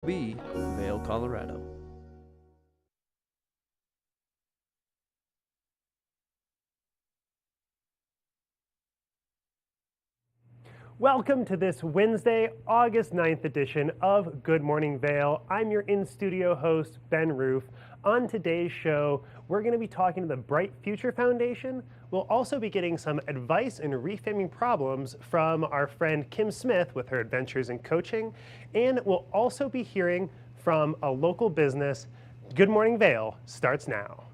B, Vail, Colorado. Welcome to this Wednesday, August 9th edition of Good Morning Vail. I'm your in-studio host, Ben Roof. On today's show, we're going to be talking to the Bright Future Foundation. We'll also be getting some advice in reframing problems from our friend Kim Smith with her adventures in coaching. And we'll also be hearing from a local business. Good Morning Vail starts now.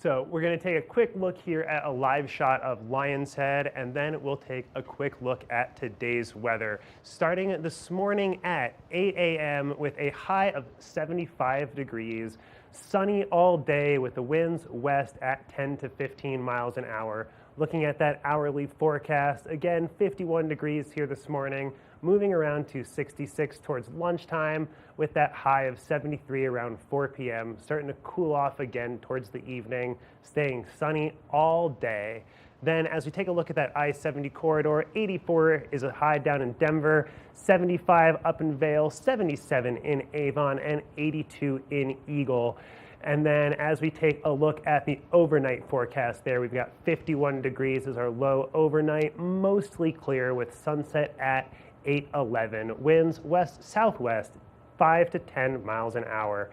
So we're going to take a quick look here at a live shot of Lion's Head, and then we'll take a quick look at today's weather. Starting this morning at 8 a.m. with a high of 75 degrees, sunny all day with the winds west at 10 to 15 miles an hour. Looking at that hourly forecast, again, 51 degrees here this morning, moving around to 66 towards lunchtime with that high of 73 around 4 p.m., starting to cool off again towards the evening, staying sunny all day. Then as we take a look at that I-70 corridor, 84 is a high down in Denver, 75 up in Vail, 77 in Avon, and 82 in Eagle. And then as we take a look at the overnight forecast there, we've got 51 degrees as our low overnight, mostly clear with sunset at 8:11. Winds west-southwest, 5 to 10 miles an hour.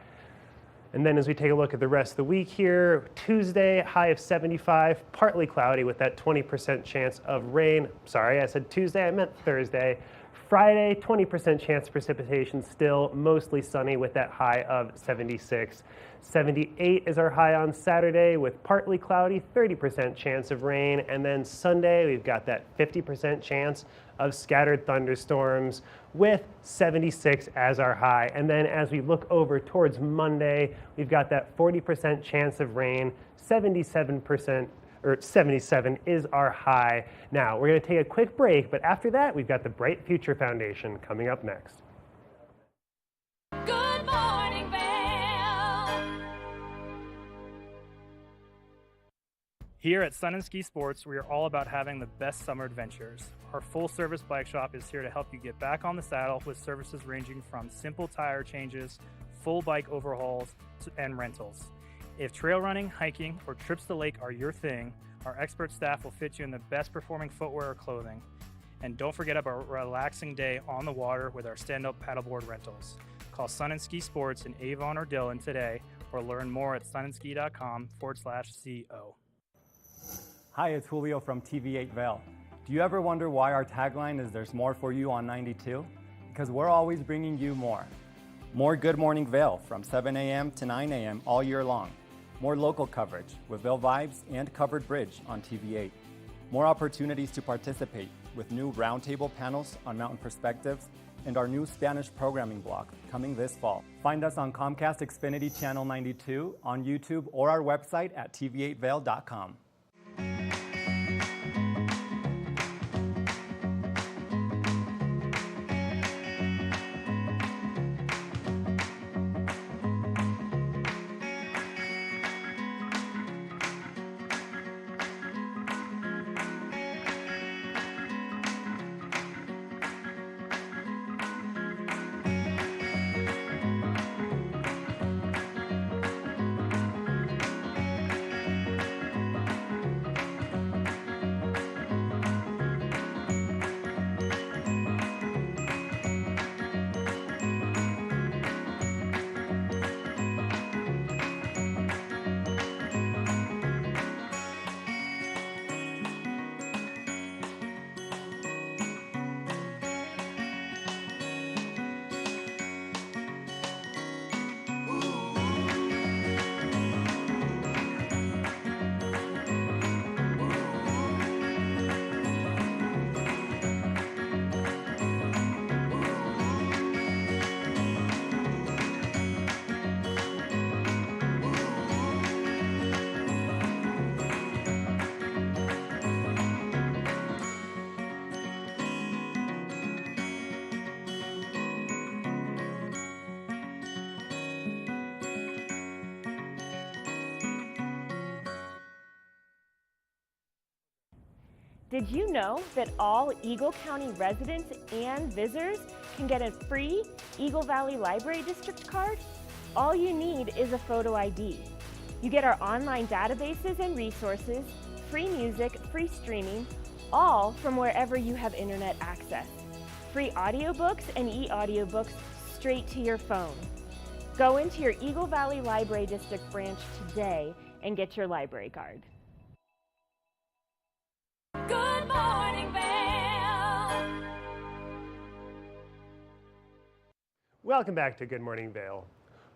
And then as we take a look at the rest of the week here, Tuesday, high of 75, partly cloudy with that 20% chance of rain. Sorry, I said Tuesday, I meant Thursday. Friday, 20% chance of precipitation, still mostly sunny with that high of 76. 78 is our high on Saturday with partly cloudy, 30% chance of rain. And then Sunday, we've got that 50% chance of scattered thunderstorms with 76 as our high. And then as we look over towards Monday, we've got that 40% chance of rain, 77% or 77 is our high. Now, we're going to take a quick break, but after that, we've got the Bright Future Foundation coming up next. Good morning, Vail. Here at Sun & Ski Sports, we are all about having the best summer adventures. Our full-service bike shop is here to help you get back on the saddle with services ranging from simple tire changes, full bike overhauls, and rentals. If trail running, hiking, or trips to the lake are your thing, our expert staff will fit you in the best performing footwear or clothing. And don't forget about a relaxing day on the water with our stand-up paddleboard rentals. Call Sun & Ski Sports in Avon or Dillon today or learn more at sunandski.com/CO. Hi, it's Julio from TV8 Vail. Do you ever wonder why our tagline is "There's more for you on 92"? Because we're always bringing you more. More Good Morning Vail from 7 a.m. to 9 a.m. all year long. More local coverage with Vail Vibes and Covered Bridge on TV8. More opportunities to participate with new roundtable panels on mountain perspectives and our new Spanish programming block coming this fall. Find us on Comcast Xfinity Channel 92, on YouTube, or our website at tv8vail.com. Did you know that all Eagle County residents and visitors can get a free Eagle Valley Library District card? All you need is a photo ID. You get our online databases and resources, free music, free streaming, all from wherever you have internet access. Free audiobooks and e-audiobooks straight to your phone. Go into your Eagle Valley Library District branch today and get your library card. Good morning, Vail. Welcome back to Good Morning Vail.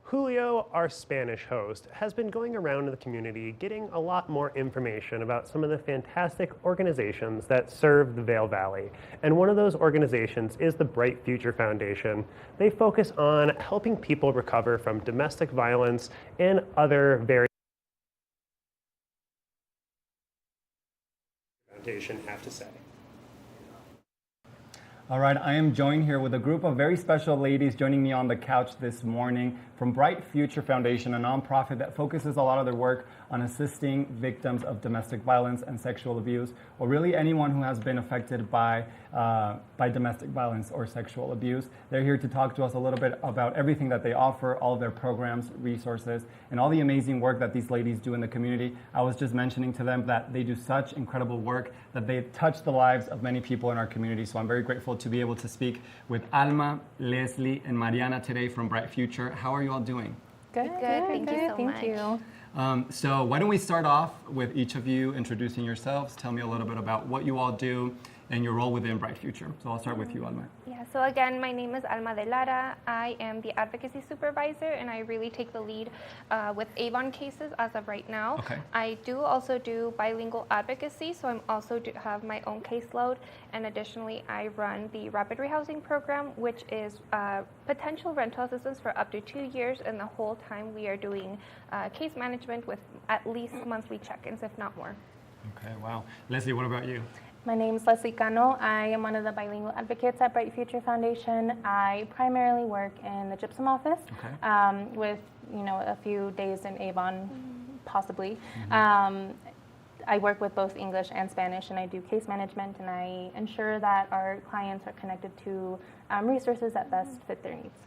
Julio, our Spanish host, has been going around in the community getting a lot more information about some of the fantastic organizations that serve the Vail Valley. And one of those organizations is the Bright Future Foundation. They focus on helping people recover from domestic violence and other very foundation have to say. All right, I am joined here with a group of very special ladies joining me on the couch this morning from Bright Future Foundation, a nonprofit that focuses a lot of their work on assisting victims of domestic violence and sexual abuse, or really anyone who has been affected by domestic violence or sexual abuse. They're here to talk to us a little bit about everything that they offer, all of their programs, resources, and all the amazing work that these ladies do in the community. I was just mentioning to them that they do such incredible work, that they touch the lives of many people in our community. So I'm very grateful to be able to speak with Alma, Leslie, and Mariana today from Bright Future. How are you all doing? Good. Thank you so much. So why don't we start off with each of you introducing yourselves. Tell me a little bit about what you all do and your role within Bright Future. So I'll start with you, Alma. Yeah, so again, my name is Alma de Lara. I am the advocacy supervisor, and I really take the lead with Avon cases as of right now. Okay. I do also do bilingual advocacy, so I'm also have my own caseload, and additionally, I run the Rapid Rehousing Program, which is potential rental assistance for up to 2 years, and the whole time we are doing case management with at least monthly check-ins, if not more. Okay, wow. Leslie, what about you? My name is Leslie Cano. I am one of the bilingual advocates at Bright Future Foundation. I primarily work in the gypsum office, with a few days in Avon, possibly. I work with both English and Spanish, and I do case management, and I ensure that our clients are connected to resources that best fit their needs.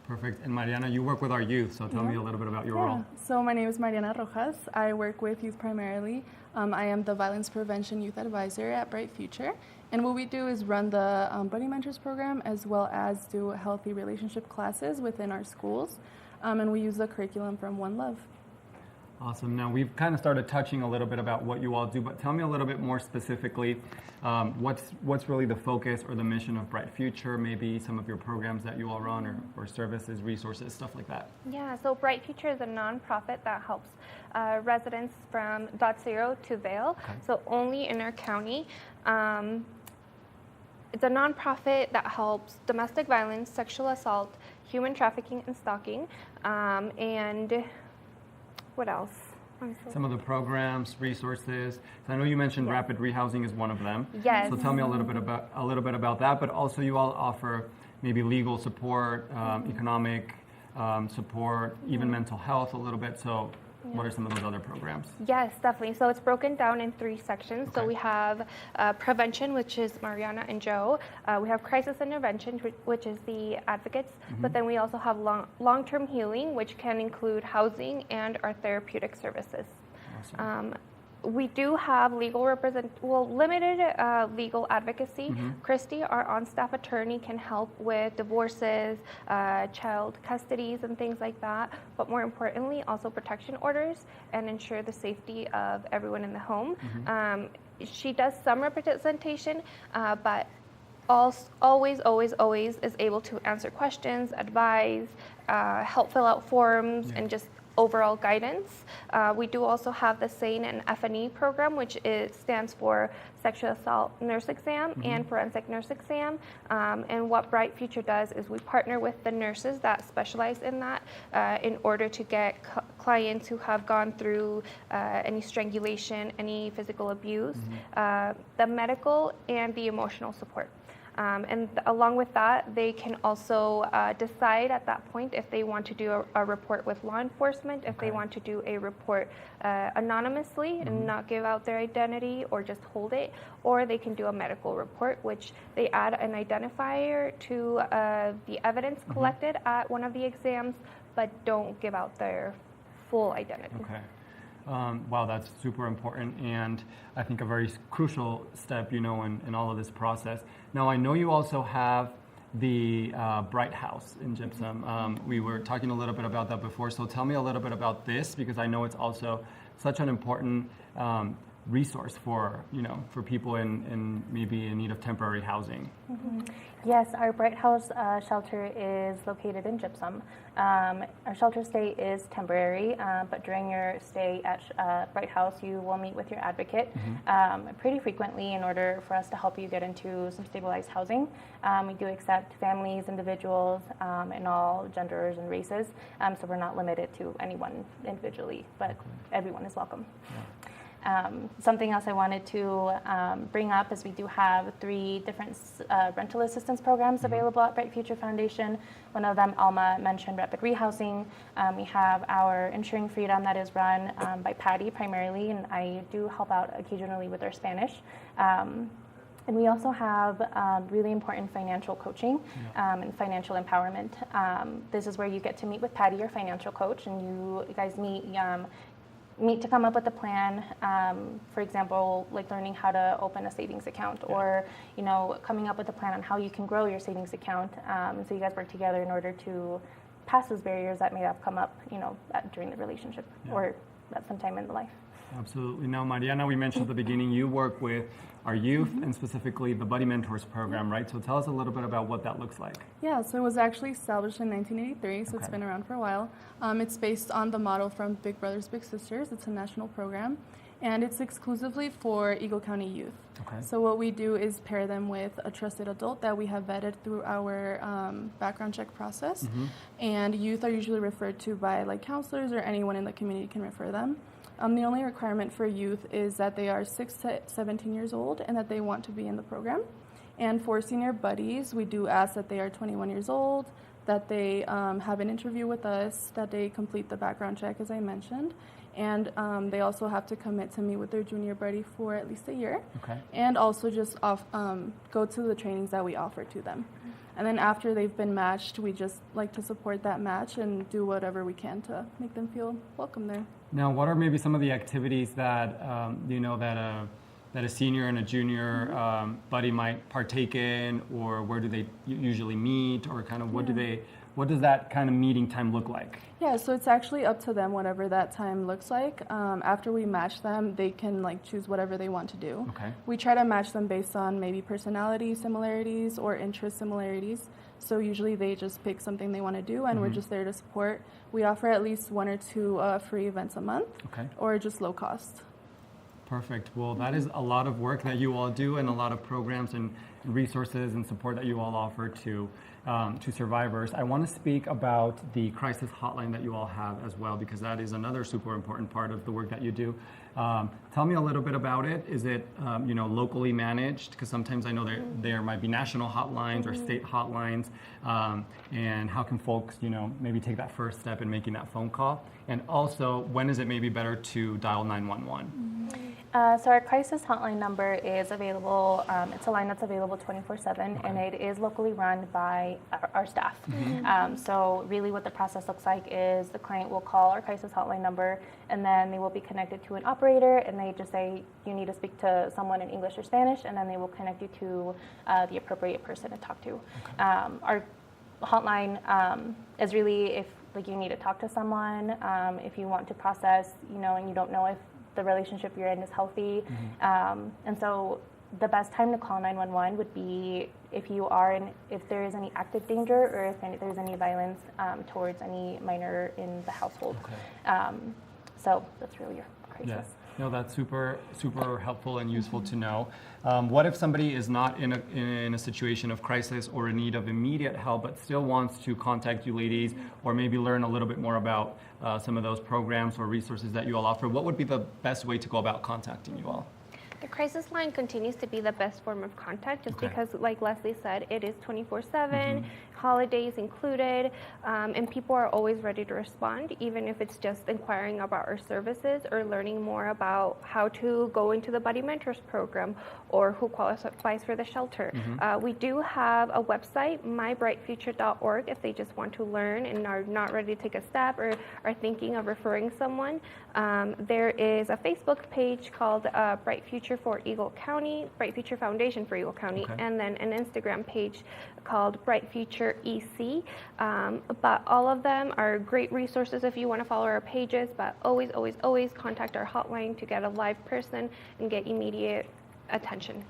Perfect. And Mariana, you work with our youth, so tell me a little bit about your role. So my name is Mariana Rojas. I work with youth primarily. I am the Violence Prevention Youth Advisor at Bright Future. And what we do is run the Buddy Mentors program, as well as do healthy relationship classes within our schools. And we use the curriculum from One Love. Awesome. Now, we've kind of started touching a little bit about what you all do, but tell me a little bit more specifically, what's really the focus or the mission of Bright Future, maybe some of your programs that you all run, or services, resources, stuff like that. Yeah, so Bright Future is a nonprofit that helps residents from Dot Zero to Vail, so only in our county. It's a nonprofit that helps domestic violence, sexual assault, human trafficking, and stalking, and what else? Some of the programs, resources. So I know you mentioned Rapid Rehousing is one of them. Yes. So tell me a little bit about that. But also, you all offer maybe legal support, economic support, even mental health a little bit. So what are some of those other programs? Yes, definitely. So it's broken down in 3 sections. So we have prevention, which is Mariana and Joe. We have crisis intervention, which is the advocates. But then we also have long-term healing, which can include housing and our therapeutic services. Awesome. We do have limited legal advocacy. Christy, our on-staff attorney, can help with divorces, child custodies, and things like that. But more importantly, also protection orders and ensure the safety of everyone in the home. She does some representation, but always is able to answer questions, advise, help fill out forms, and just overall guidance. We do also have the SANE and F&E program, which stands for Sexual Assault Nurse Exam and Forensic Nurse Exam. And what Bright Future does is we partner with the nurses that specialize in that in order to get clients who have gone through any strangulation, any physical abuse, the medical and the emotional support. And along with that, they can also decide at that point if they want to do a report with law enforcement, if they want to do a report anonymously and not give out their identity or just hold it, or they can do a medical report, which they add an identifier to the evidence collected at one of the exams, but don't give out their full identity. Okay. Wow, that's super important, and I think a very crucial step, in all of this process. Now, I know you also have the Bright House in Gypsum. We were talking a little bit about that before, so tell me a little bit about this, because I know it's also such an important resource for people in maybe in need of temporary housing. Yes, our Bright House shelter is located in Gypsum. Our shelter stay is temporary, but during your stay at Bright House, you will meet with your advocate pretty frequently in order for us to help you get into some stabilized housing. We do accept families, individuals, in all genders and races, so we're not limited to anyone individually, but everyone is welcome. Something else I wanted to bring up is we do have 3 different rental assistance programs available at Bright Future Foundation. One of them, Alma mentioned, Rapid Rehousing. We have our Ensuring Freedom that is run by Patty primarily, and I do help out occasionally with our Spanish. And we also have really important financial coaching and financial empowerment. This is where you get to meet with Patty, your financial coach, and you guys meet to come up with a plan, for example, like learning how to open a savings account or, coming up with a plan on how you can grow your savings account. So you guys work together in order to pass those barriers that may have come up, during the relationship or at some time in the life. Absolutely. Now, Mariana, we mentioned at the beginning, you work with our youth and specifically the Buddy Mentors program, right? So tell us a little bit about what that looks like. Yeah, so it was actually established in 1983, so it's been around for a while. It's based on the model from Big Brothers Big Sisters. It's a national program, and it's exclusively for Eagle County youth. Okay. So what we do is pair them with a trusted adult that we have vetted through our background check process, and youth are usually referred to by like counselors or anyone in the community can refer them. The only requirement for youth is that they are 6 to 17 years old and that they want to be in the program. And for senior buddies, we do ask that they are 21 years old, that they have an interview with us, that they complete the background check, as I mentioned. And they also have to commit to meet with their junior buddy for at least a year. Okay. And also just go to the trainings that we offer to them. And then after they've been matched, we just like to support that match and do whatever we can to make them feel welcome there. Now, what are maybe some of the activities that that a senior and a junior buddy might partake in, or where do they usually meet, or kind of what does that kind of meeting time look like? Yeah, so it's actually up to them whatever that time looks like. After we match them, they can choose whatever they want to do. Okay. We try to match them based on maybe personality similarities or interest similarities. So usually they just pick something they want to do, and we're just there to support. We offer at least 1 or 2 free events a month, or just low cost. Perfect. Well, that is a lot of work that you all do, and a lot of programs and resources and support that you all offer to survivors. I want to speak about the crisis hotline that you all have as well, because that is another super important part of the work that you do. Tell me a little bit about it. Is it locally managed? Because sometimes I know there might be national hotlines or state hotlines. And how can folks maybe take that first step in making that phone call? And also, when is it maybe better to dial 911? So our crisis hotline number is available. It's a line that's available 24/7, and it is locally run by our staff. So really what the process looks like is the client will call our crisis hotline number, and then they will be connected to an operator, and they just say, you need to speak to someone in English or Spanish, and then they will connect you to the appropriate person to talk to. Our hotline is really if you need to talk to someone, if you want to process, and you don't know if the relationship you're in is healthy. And so the best time to call 911 would be if there is any active danger, or if there's any violence towards any minor in the household. So that's really your crisis. Yeah. No, that's super, super helpful and useful to know. What if somebody is not in a situation of crisis or in need of immediate help, but still wants to contact you ladies, or maybe learn a little bit more about some of those programs or resources that you all offer? What would be the best way to go about contacting you all? The crisis line continues to be the best form of contact just because, like Leslie said, it is 24/7, holidays included, and people are always ready to respond, even if it's just inquiring about our services or learning more about how to go into the Buddy Mentors program or who qualifies for the shelter. We do have a website, mybrightfuture.org, if they just want to learn and are not ready to take a step or are thinking of referring someone. There is a Facebook page called Bright Future for Eagle County, Bright Future Foundation for Eagle County, and then an Instagram page called Bright Future EC. But all of them are great resources if you want to follow our pages, but always, always, always contact our hotline to get a live person and get immediate attention.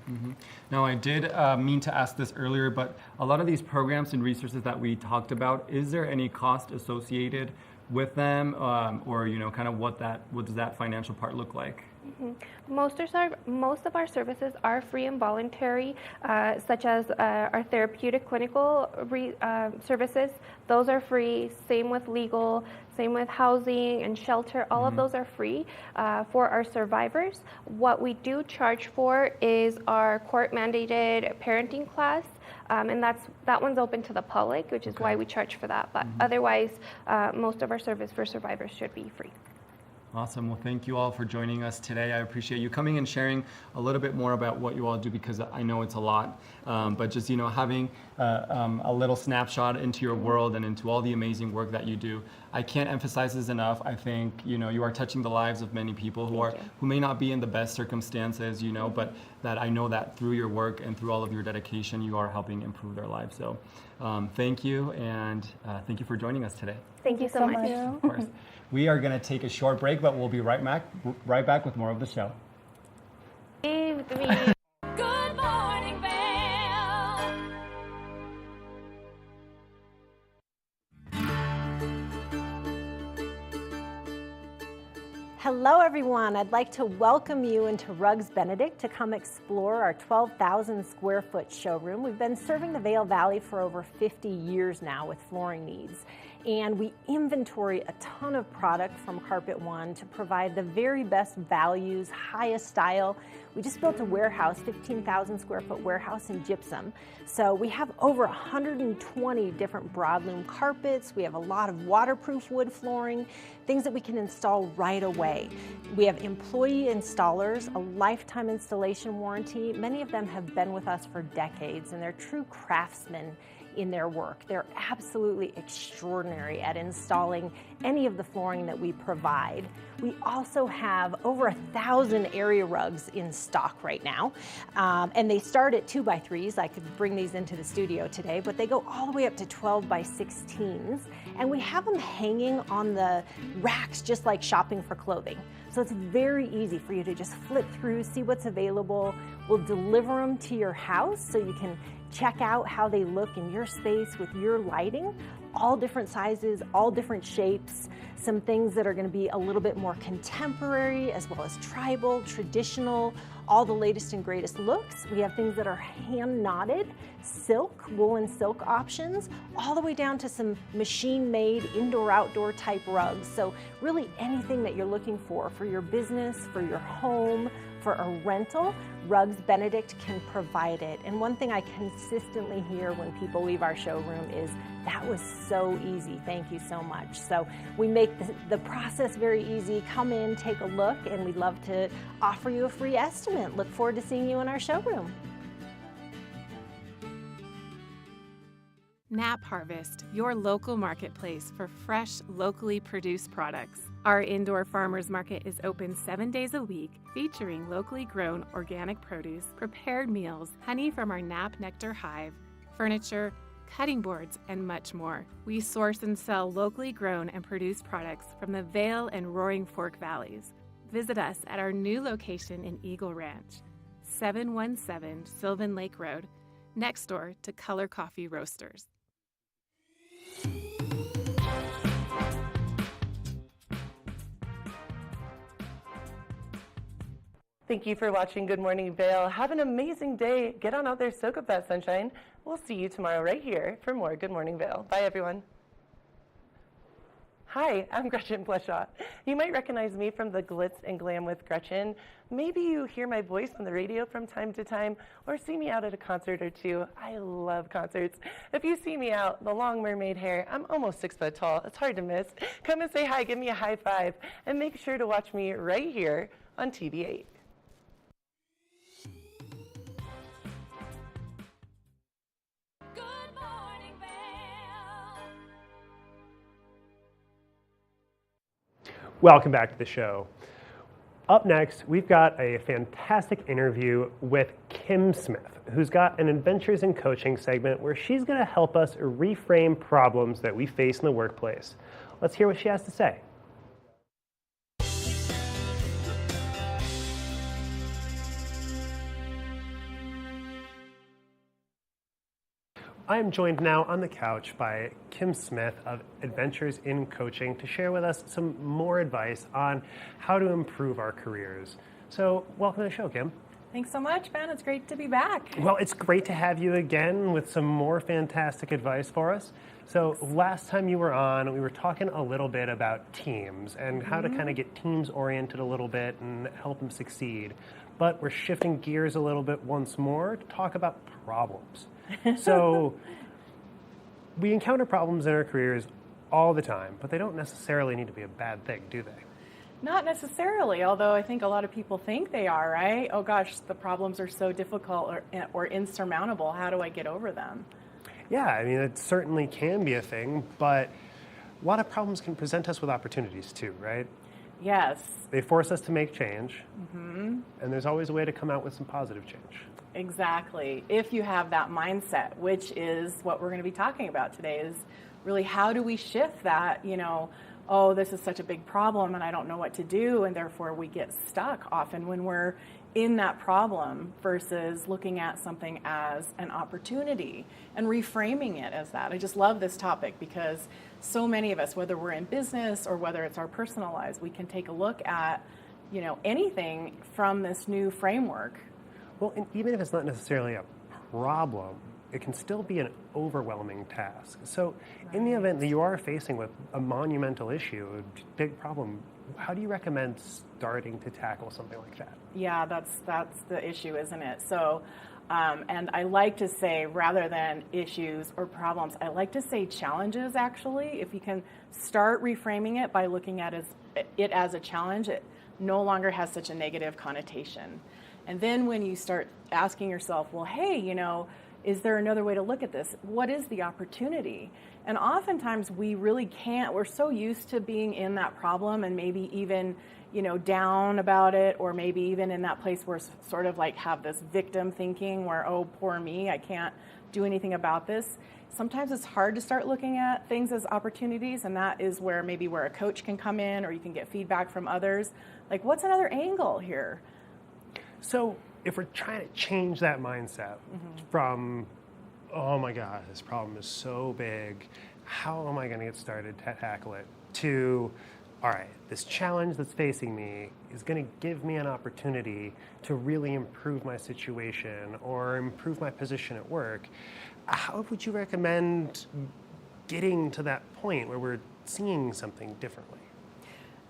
Now, I did mean to ask this earlier, but a lot of these programs and resources that we talked about, is there any cost associated with them, or kind of what does that financial part look like? Most of our services are free and voluntary, such as our therapeutic clinical services. Those are free. Same with legal, same with housing and shelter. All of those are free for our survivors. What we do charge for is our court-mandated parenting class. And that one's open to the public, which is why we charge for that. But otherwise, most of our service for survivors should be free. Awesome. Well, thank you all for joining us today. I appreciate you coming and sharing a little bit more about what you all do, because I know it's a lot. But just, having a little snapshot into your world and into all the amazing work that you do. I can't emphasize this enough. I think, you are touching the lives of many people who may not be in the best circumstances, but that I know that through your work and through all of your dedication, you are helping improve their lives. So thank you, and thank you for joining us today. Thank you so much. Of course. We are going to take a short break, but we'll be right back with more of the show. Good morning, Vail. Hello, everyone. I'd like to welcome you into Rugs Benedict to come explore our 12,000 square foot showroom. We've been serving the Vail Valley for over 50 years now with flooring needs. And we inventory a ton of product from Carpet One to provide the very best values, highest style. We just built a warehouse, 15,000 square foot warehouse in gypsum. So we have over 120 different broadloom carpets. We have a lot of waterproof wood flooring, things that we can install right away. We have employee installers, a lifetime installation warranty. Many of them have been with us for decades, and they're true craftsmen in their work. They're absolutely extraordinary at installing any of the flooring that we provide. We also have over 1,000 area rugs in stock right now, and they start at 2x3s. I could bring these into the studio today, but they go all the way up to 12x16s, and we have them hanging on the racks just like shopping for clothing. So it's very easy for you to just flip through, see what's available. We'll deliver them to your house so you can check out how they look in your space with your lighting. All different sizes, all different shapes, some things that are going to be a little bit more contemporary as well as tribal, traditional, all the latest and greatest looks. We have things that are hand knotted, silk, woolen silk options, all the way down to some machine-made indoor-outdoor type rugs. So really anything that you're looking for your business, for your home, for a rental, Rugs Benedict can provide it. And one thing I consistently hear when people leave our showroom is, that was so easy, thank you so much. So we make the process very easy. Come in, take a look, and we'd love to offer you a free estimate. Look forward to seeing you in our showroom. Nap Harvest, your local marketplace for fresh, locally produced products. Our indoor farmers market is open 7 days a week, featuring locally grown organic produce, prepared meals, honey from our Nap Nectar hive, furniture, cutting boards, and much more. We source and sell locally grown and produced products from the Vail and Roaring Fork Valleys. Visit us at our new location in Eagle Ranch, 717 Sylvan Lake Road, next door to Color Coffee Roasters. Thank you for watching Good Morning Vail. Have an amazing day. Get on out there, soak up that sunshine. We'll see you tomorrow right here for more Good Morning Vail. Bye, everyone. Hi, I'm Gretchen Bleshaw. You might recognize me from the Glitz and Glam with Gretchen. Maybe you hear my voice on the radio from time to time or see me out at a concert or two. I love concerts. If you see me out, the long mermaid hair, I'm almost 6 foot tall. It's hard to miss. Come and say hi, give me a high five, and make sure to watch me right here on TV8. Good morning, Vail. Welcome back to the show. Up next, we've got a fantastic interview with Kim Smith, who's got an Adventures in Coaching segment where she's going to help us reframe problems that we face in the workplace. Let's hear what she has to say. I am joined now on the couch by Kim Smith of Adventures in Coaching to share with us some more advice on how to improve our careers. So, welcome to the show, Kim. Thanks so much, Ben. It's great to be back. Well, it's great to have you again with some more fantastic advice for us. So, last time you were on, we were talking a little bit about teams and how to kind of get teams oriented a little bit and help them succeed. But we're shifting gears a little bit once more to talk about problems. So we encounter problems in our careers all the time, but they don't necessarily need to be a bad thing, do they? Not necessarily, although I think a lot of people think they are, right? Oh gosh, the problems are so difficult or insurmountable. How do I get over them? Yeah, I mean, it certainly can be a thing, but a lot of problems can present us with opportunities too, right? Yes. They force us to make change, and there's always a way to come out with some positive change. Exactly. If you have that mindset, which is what we're going to be talking about today, is really how do we shift that, oh, this is such a big problem and I don't know what to do, and therefore we get stuck often when we're in that problem versus looking at something as an opportunity and reframing it as that. I just love this topic because so many of us, whether we're in business or whether it's our personal lives, we can take a look at, anything from this new framework. Well, and even if it's not necessarily a problem, it can still be an overwhelming task. So in the event that you are facing with a monumental issue, a big problem, how do you recommend starting to tackle something like that? Yeah, that's the issue, isn't it? So, and I like to say, rather than issues or problems, I like to say challenges, actually. If you can start reframing it by looking at it as a challenge, it no longer has such a negative connotation. And then when you start asking yourself, well, hey, is there another way to look at this? What is the opportunity? And oftentimes we really can't. We're so used to being in that problem and maybe even, down about it, or maybe even in that place where sort of like have this victim thinking where, oh, poor me, I can't do anything about this. Sometimes it's hard to start looking at things as opportunities, and that is where a coach can come in, or you can get feedback from others. Like, what's another angle here? So if we're trying to change that mindset from, oh my God, this problem is so big, how am I going to get started to tackle it, to, all right, this challenge that's facing me is going to give me an opportunity to really improve my situation or improve my position at work, how would you recommend getting to that point where we're seeing something differently?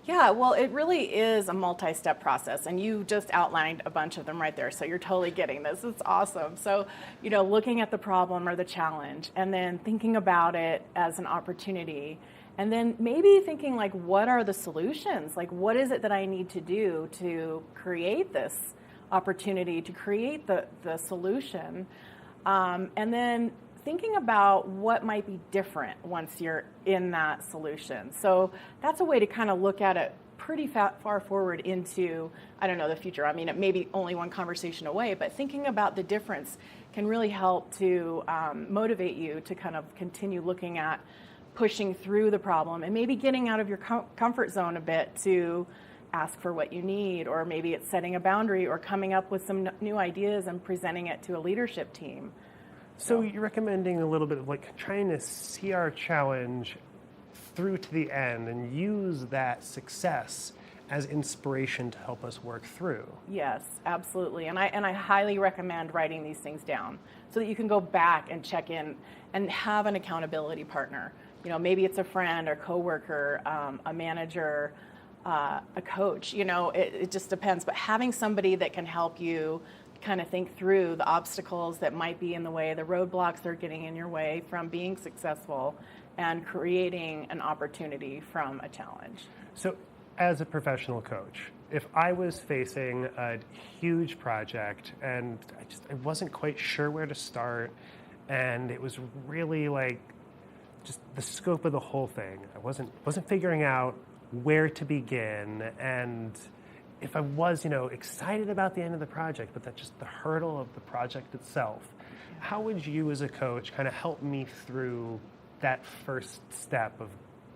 Yeah, well, it really is a multi-step process, and you just outlined a bunch of them right there, so you're totally getting this. It's awesome. So, looking at the problem or the challenge, and then thinking about it as an opportunity, and then maybe thinking, like, what are the solutions? Like, what is it that I need to do to create this opportunity, to create the solution? And then thinking about what might be different once you're in that solution. So that's a way to kind of look at it pretty far forward into, the future. I mean, it may be only one conversation away, but thinking about the difference can really help to motivate you to kind of continue looking at pushing through the problem and maybe getting out of your comfort zone a bit to ask for what you need, or maybe it's setting a boundary or coming up with some new ideas and presenting it to a leadership team. So you're recommending a little bit of like trying to see our challenge through to the end and use that success as inspiration to help us work through. Yes, absolutely. And I highly recommend writing these things down so that you can go back and check in and have an accountability partner Maybe it's a friend or coworker, a manager, a coach. It just depends. But having somebody that can help you kind of think through the obstacles that might be in the way, the roadblocks that are getting in your way from being successful and creating an opportunity from a challenge. So as a professional coach, if I was facing a huge project and I wasn't quite sure where to start, and it was really like just the scope of the whole thing, I wasn't figuring out where to begin, and if I was, excited about the end of the project, but that's just the hurdle of the project itself, how would you as a coach kind of help me through that first step of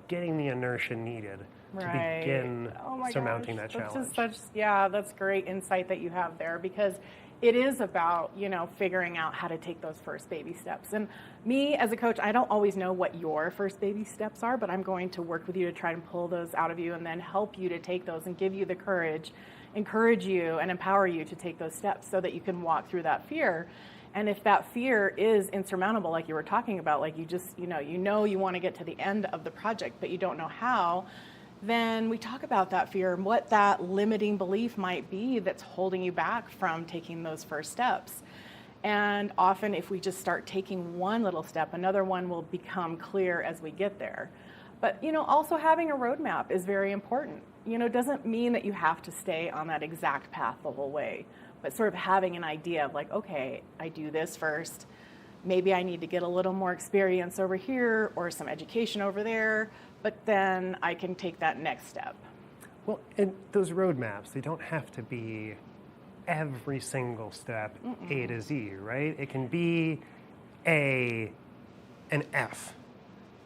getting the inertia needed to begin surmounting that challenge? That's great insight that you have there, because it is about, figuring out how to take those first baby steps. And me as a coach, I don't always know what your first baby steps are, but I'm going to work with you to try and pull those out of you and then help you to take those and give you the courage, encourage you and empower you to take those steps so that you can walk through that fear. And if that fear is insurmountable, like you were talking about, like you just, you want to get to the end of the project, but you don't know how, then we talk about that fear and what that limiting belief might be that's holding you back from taking those first steps. And often if we just start taking one little step, another one will become clear as we get there. But, also having a roadmap is very important. Doesn't mean that you have to stay on that exact path the whole way, but sort of having an idea of like, okay, I do this first. Maybe I need to get a little more experience over here or some education over there, but then I can take that next step. Well, and those roadmaps, they don't have to be every single step A to Z, right? It can be an F,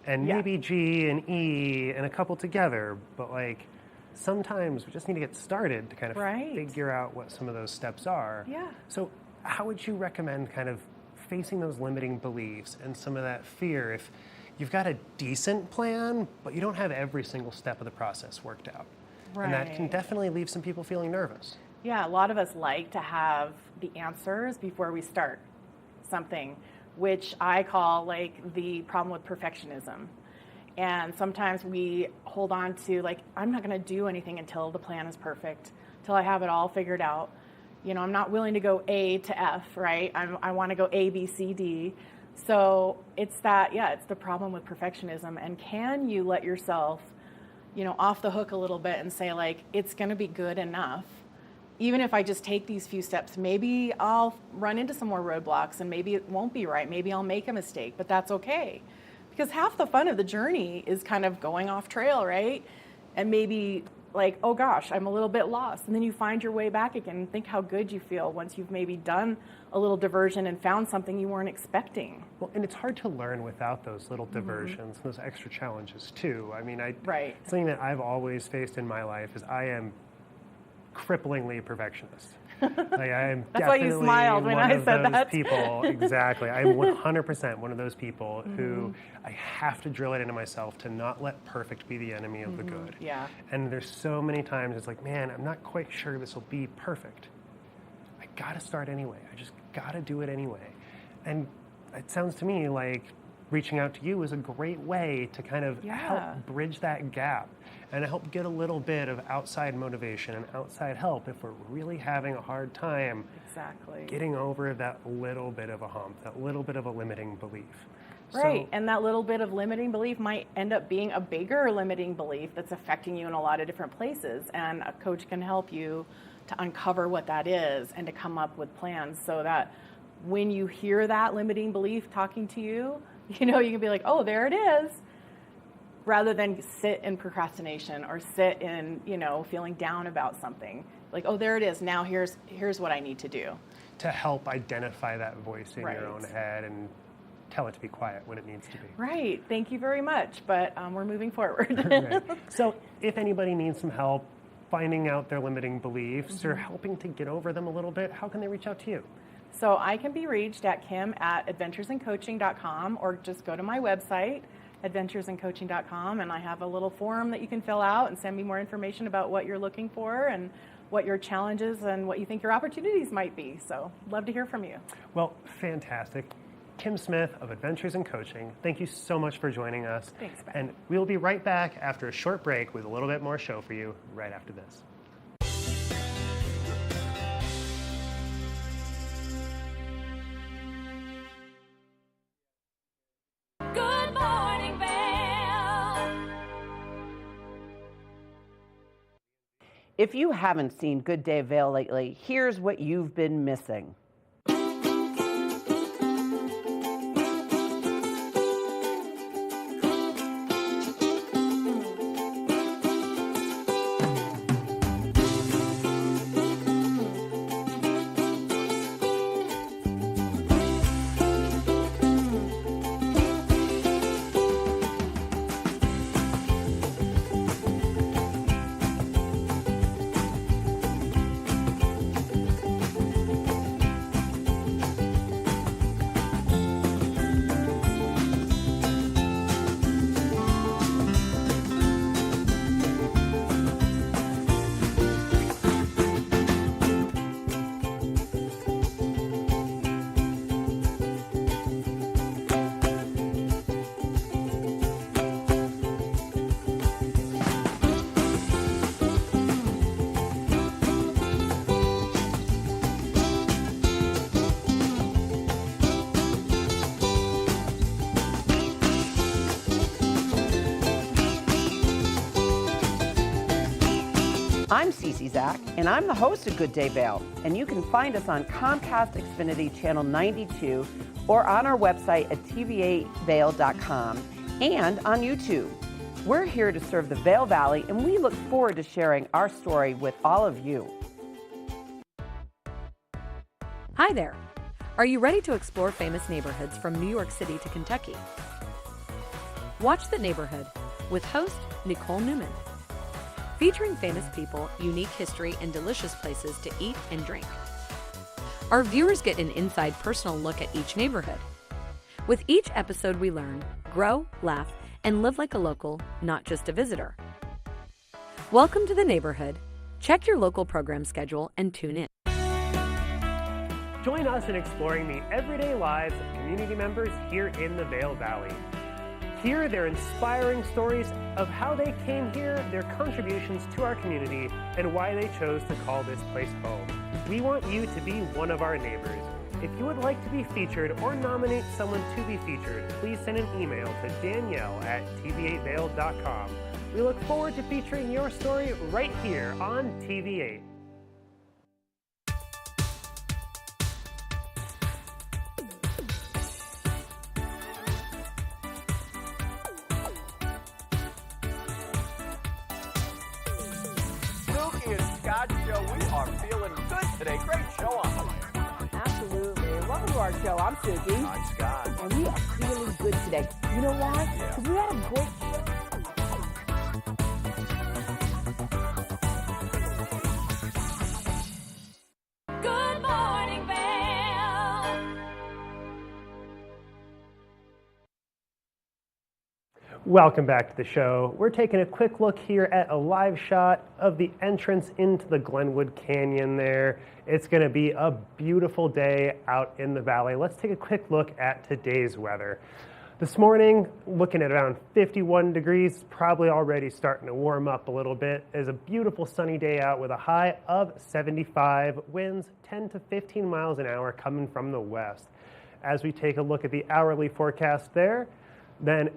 and maybe G and E and a couple together, but like sometimes we just need to get started to kind of figure out what some of those steps are. Yeah. So how would you recommend kind of facing those limiting beliefs and some of that fear if you've got a decent plan, but you don't have every single step of the process worked out? And that can definitely leave some people feeling nervous. Yeah, a lot of us like to have the answers before we start something, which I call like the problem with perfectionism. And sometimes we hold on to like, I'm not going to do anything until the plan is perfect, until I have it all figured out. I'm not willing to go A to F, right? I want to go A, B, C, D. So it's the problem with perfectionism. And can you let yourself, off the hook a little bit and say like, it's going to be good enough. Even if I just take these few steps, maybe I'll run into some more roadblocks and maybe it won't be right. Maybe I'll make a mistake, but that's okay. Because half the fun of the journey is kind of going off trail, right? And maybe like, oh gosh, I'm a little bit lost. And then you find your way back again and think how good you feel once you've maybe done a little diversion and found something you weren't expecting. Well, and it's hard to learn without those little diversions, those extra challenges too. I mean, something that I've always faced in my life is I am cripplingly perfectionist. Like I am That's why you smiled when I said that. People, exactly. I'm 100% one of those people who I have to drill it into myself to not let perfect be the enemy of the good. Yeah. And there's so many times it's like, man, I'm not quite sure this will be perfect. I gotta start anyway. I just gotta do it anyway. And it sounds to me like reaching out to you is a great way to kind of help bridge that gap and help get a little bit of outside motivation and outside help if we're really having a hard time getting over that little bit of a hump, that little bit of a limiting belief. Right, and that little bit of limiting belief might end up being a bigger limiting belief that's affecting you in a lot of different places, and a coach can help you to uncover what that is and to come up with plans so that when you hear that limiting belief talking to you, you can be like, oh, there it is, rather than sit in procrastination or sit in, feeling down about something. Like, oh, there it is. Now here's what I need to do. To help identify that voice in your own head and tell it to be quiet when it needs to be. Right. Thank you very much. But we're moving forward. Right. So if anybody needs some help finding out their limiting beliefs or helping to get over them a little bit, how can they reach out to you? So I can be reached at kim@adventuresandcoaching.com or just go to my website, adventuresandcoaching.com, and I have a little form that you can fill out and send me more information about what you're looking for and what your challenges and what you think your opportunities might be. So love to hear from you. Well, fantastic. Kim Smith of Adventures in Coaching. Thank you so much for joining us. Thanks, Ben. And we'll be right back after a short break with a little bit more show for you right after this. Good morning, Vail. If you haven't seen Good Day Vail lately, here's what you've been missing. I'm Cece Zach, and I'm the host of Good Day Vail, and you can find us on Comcast Xfinity Channel 92 or on our website at tv8vail.com and on YouTube. We're here to serve the Vail Valley, and we look forward to sharing our story with all of you. Hi there. Are you ready to explore famous neighborhoods from New York City to Kentucky? Watch The Neighborhood with host Nicole Newman. Featuring famous people, unique history, and delicious places to eat and drink. Our viewers get an inside personal look at each neighborhood. With each episode we learn, grow, laugh, and live like a local, not just a visitor. Welcome to The Neighborhood. Check your local program schedule and tune in. Join us in exploring the everyday lives of community members here in the Vail Valley. Hear their inspiring stories of how they came here, their contributions to our community, and why they chose to call this place home. We want you to be one of our neighbors. If you would like to be featured or nominate someone to be featured, please send an email to Danielle@tv8vail.com. We look forward to featuring your story right here on TV8. Show. We are feeling good today. Great show on the way. Absolutely. Welcome to our show. I'm Suki. I'm Scott. And we are feeling good today. You know why? Because we had a great show. Good morning, Vail. Welcome back to the show. We're taking a quick look here at a live shot of the entrance into the Glenwood Canyon there. It's going to be a beautiful day out in the valley. Let's take a quick look at today's weather. This morning, looking at around 51 degrees, probably already starting to warm up a little bit. It's a beautiful sunny day out with a high of 75, winds 10 to 15 miles an hour coming from the west. As we take a look at the hourly forecast there, then,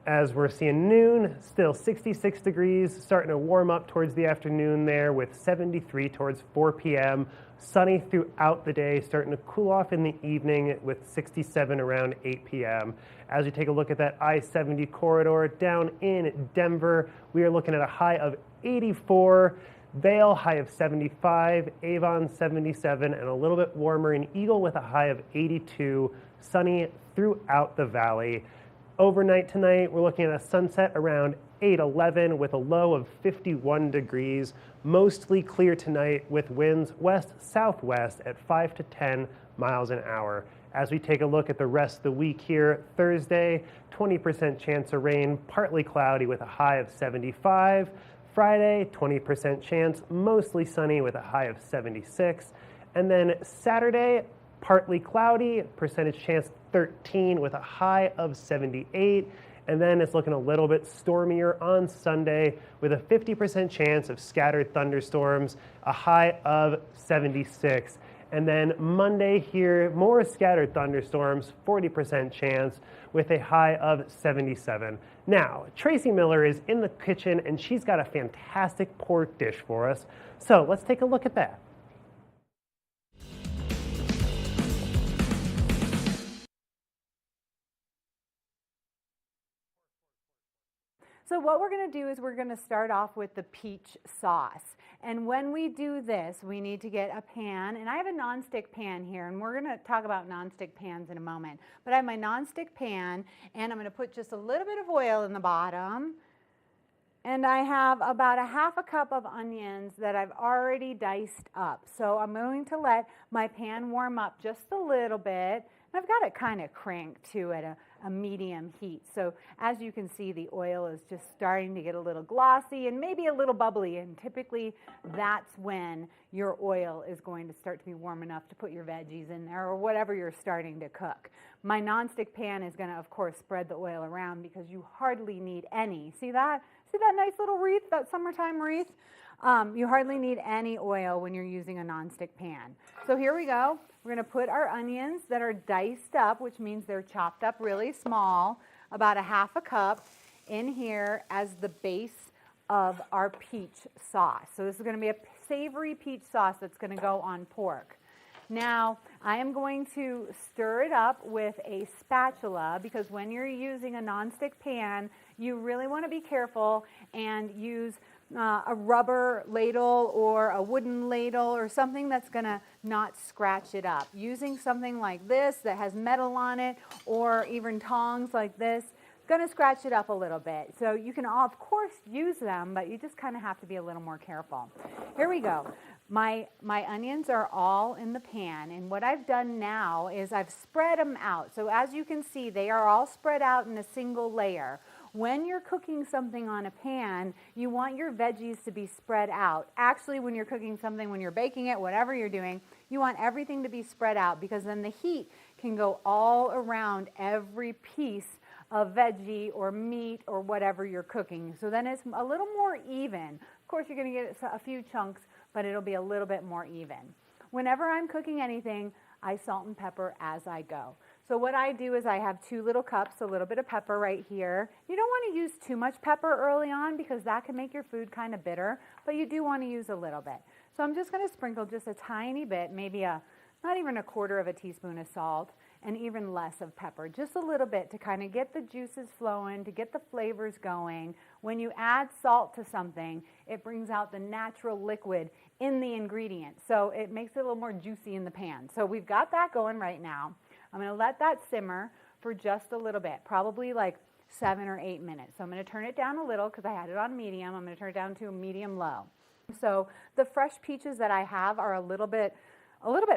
as we're seeing noon, still 66 degrees, starting to warm up towards the afternoon there with 73 towards 4 p.m. Sunny throughout the day, starting to cool off in the evening with 67 around 8 p.m. As we take a look at that I-70 corridor down in Denver, we are looking at a high of 84, Vail high of 75, Avon 77, and a little bit warmer in Eagle with a high of 82, sunny throughout the valley. Overnight tonight, we're looking at a sunset around 8:11 with a low of 51 degrees. Mostly clear tonight with winds west-southwest at 5 to 10 miles an hour. As we take a look at the rest of the week here, Thursday, 20% chance of rain, partly cloudy with a high of 75. Friday, 20% chance, mostly sunny with a high of 76. And then Saturday, partly cloudy, percentage chance 13 with a high of 78. And then it's looking a little bit stormier on Sunday with a 50% chance of scattered thunderstorms, a high of 76. And then Monday here, more scattered thunderstorms, 40% chance with a high of 77. Now, Tracy Miller is in the kitchen and she's got a fantastic pork dish for us. So let's take a look at that. So what we're going to do is we're going to start off with the peach sauce. And when we do this, we need to get a pan. And I have a nonstick pan here, and we're going to talk about nonstick pans in a moment. But I have my nonstick pan, and I'm going to put just a little bit of oil in the bottom. And I have about a half a cup of onions that I've already diced up. So I'm going to let my pan warm up just a little bit. And I've got it kind of cranked too at a medium heat. So as you can see, the oil is just starting to get a little glossy and maybe a little bubbly. And typically that's when your oil is going to start to be warm enough to put your veggies in there or whatever you're starting to cook. My nonstick pan is going to, of course, spread the oil around because you hardly need any. See that? See that nice little wreath, that summertime wreath? You hardly need any oil when you're using a nonstick pan. So here we go. We're going to put our onions that are diced up, which means they're chopped up really small, about a half a cup in here as the base of our peach sauce. So this is going to be a savory peach sauce that's going to go on pork. Now, I am going to stir it up with a spatula because when you're using a nonstick pan, you really want to be careful and use a rubber ladle or a wooden ladle or something that's going to not scratch it up. Using something like this that has metal on it or even tongs like this, it's going to scratch it up a little bit. So you can, of course, use them, but you just kind of have to be a little more careful. Here we go. My onions are all in the pan, and what I've done now is I've spread them out. So as you can see, they are all spread out in a single layer. When you're cooking something on a pan, you want your veggies to be spread out. Actually, when you're cooking something, when you're baking it, whatever you're doing, you want everything to be spread out because then the heat can go all around every piece of veggie or meat or whatever you're cooking. So then it's a little more even. Of course, you're going to get a few chunks, but it'll be a little bit more even. Whenever I'm cooking anything, I salt and pepper as I go. So what I do is I have 2 little cups, a little bit of pepper right here. You don't want to use too much pepper early on because that can make your food kind of bitter, but you do want to use a little bit. So I'm just going to sprinkle just a tiny bit, maybe not even a quarter of a teaspoon of salt and even less of pepper, just a little bit to kind of get the juices flowing, to get the flavors going. When you add salt to something, it brings out the natural liquid in the ingredient. So it makes it a little more juicy in the pan. So we've got that going right now. I'm going to let that simmer for just a little bit, probably like 7 or 8 minutes. So I'm going to turn it down a little because I had it on medium. I'm going to turn it down to a medium low. So the fresh peaches that I have are a little bit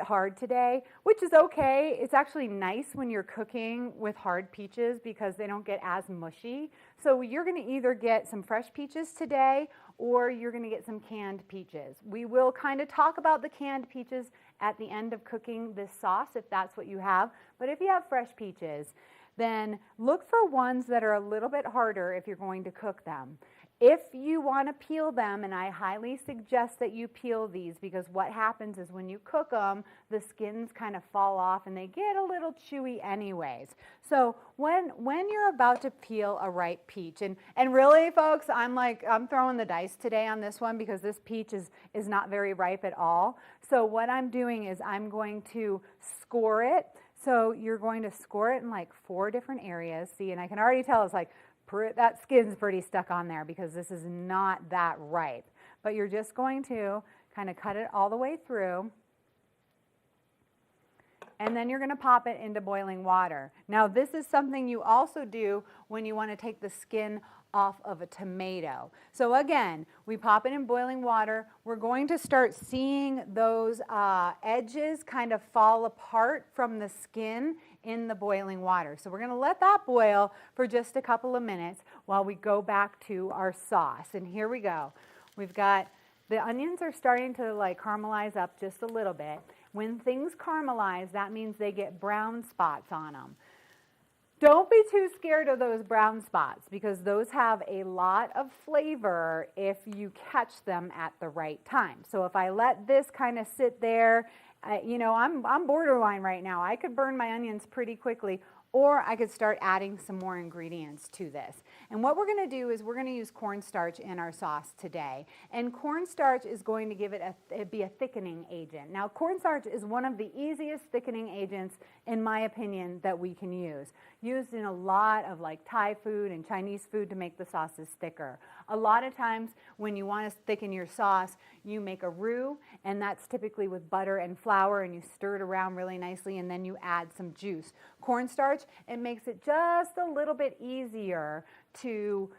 hard today, which is okay. It's actually nice when you're cooking with hard peaches because they don't get as mushy. So you're going to either get some fresh peaches today or you're going to get some canned peaches. We will kind of talk about the canned peaches at the end of cooking this sauce if that's what you have. But if you have fresh peaches, then look for ones that are a little bit harder if you're going to cook them. If you want to peel them, and I highly suggest that you peel these because what happens is when you cook them, the skins kind of fall off and they get a little chewy anyways. So when you're about to peel a ripe peach, and really folks, I'm throwing the dice today on this one because this peach is not very ripe at all. So what I'm doing is I'm going to score it. So you're going to score it in like 4 different areas. See, and I can already tell it's like, that skin's pretty stuck on there because this is not that ripe. But you're just going to kind of cut it all the way through. And then you're going to pop it into boiling water. Now this is something you also do when you want to take the skin off of a tomato. So again, we pop it in boiling water. We're going to start seeing those edges kind of fall apart from the skin in the boiling water. So we're going to let that boil for just a couple of minutes while we go back to our sauce. And here we go. We've got the onions are starting to like caramelize up just a little bit. When things caramelize, that means they get brown spots on them. Don't be too scared of those brown spots because those have a lot of flavor if you catch them at the right time. So if I let this kind of sit there, you know, I'm borderline right now. I could burn my onions pretty quickly, or I could start adding some more ingredients to this. And what we're going to do is we're going to use cornstarch in our sauce today. And cornstarch is going to give it be a thickening agent. Now, cornstarch is one of the easiest thickening agents, in my opinion, that we can use. Used in a lot of like Thai food and Chinese food to make the sauces thicker. A lot of times when you want to thicken your sauce, you make a roux, and that's typically with butter and flour, and you stir it around really nicely, and then you add some juice. Cornstarch, it makes it just a little bit easier to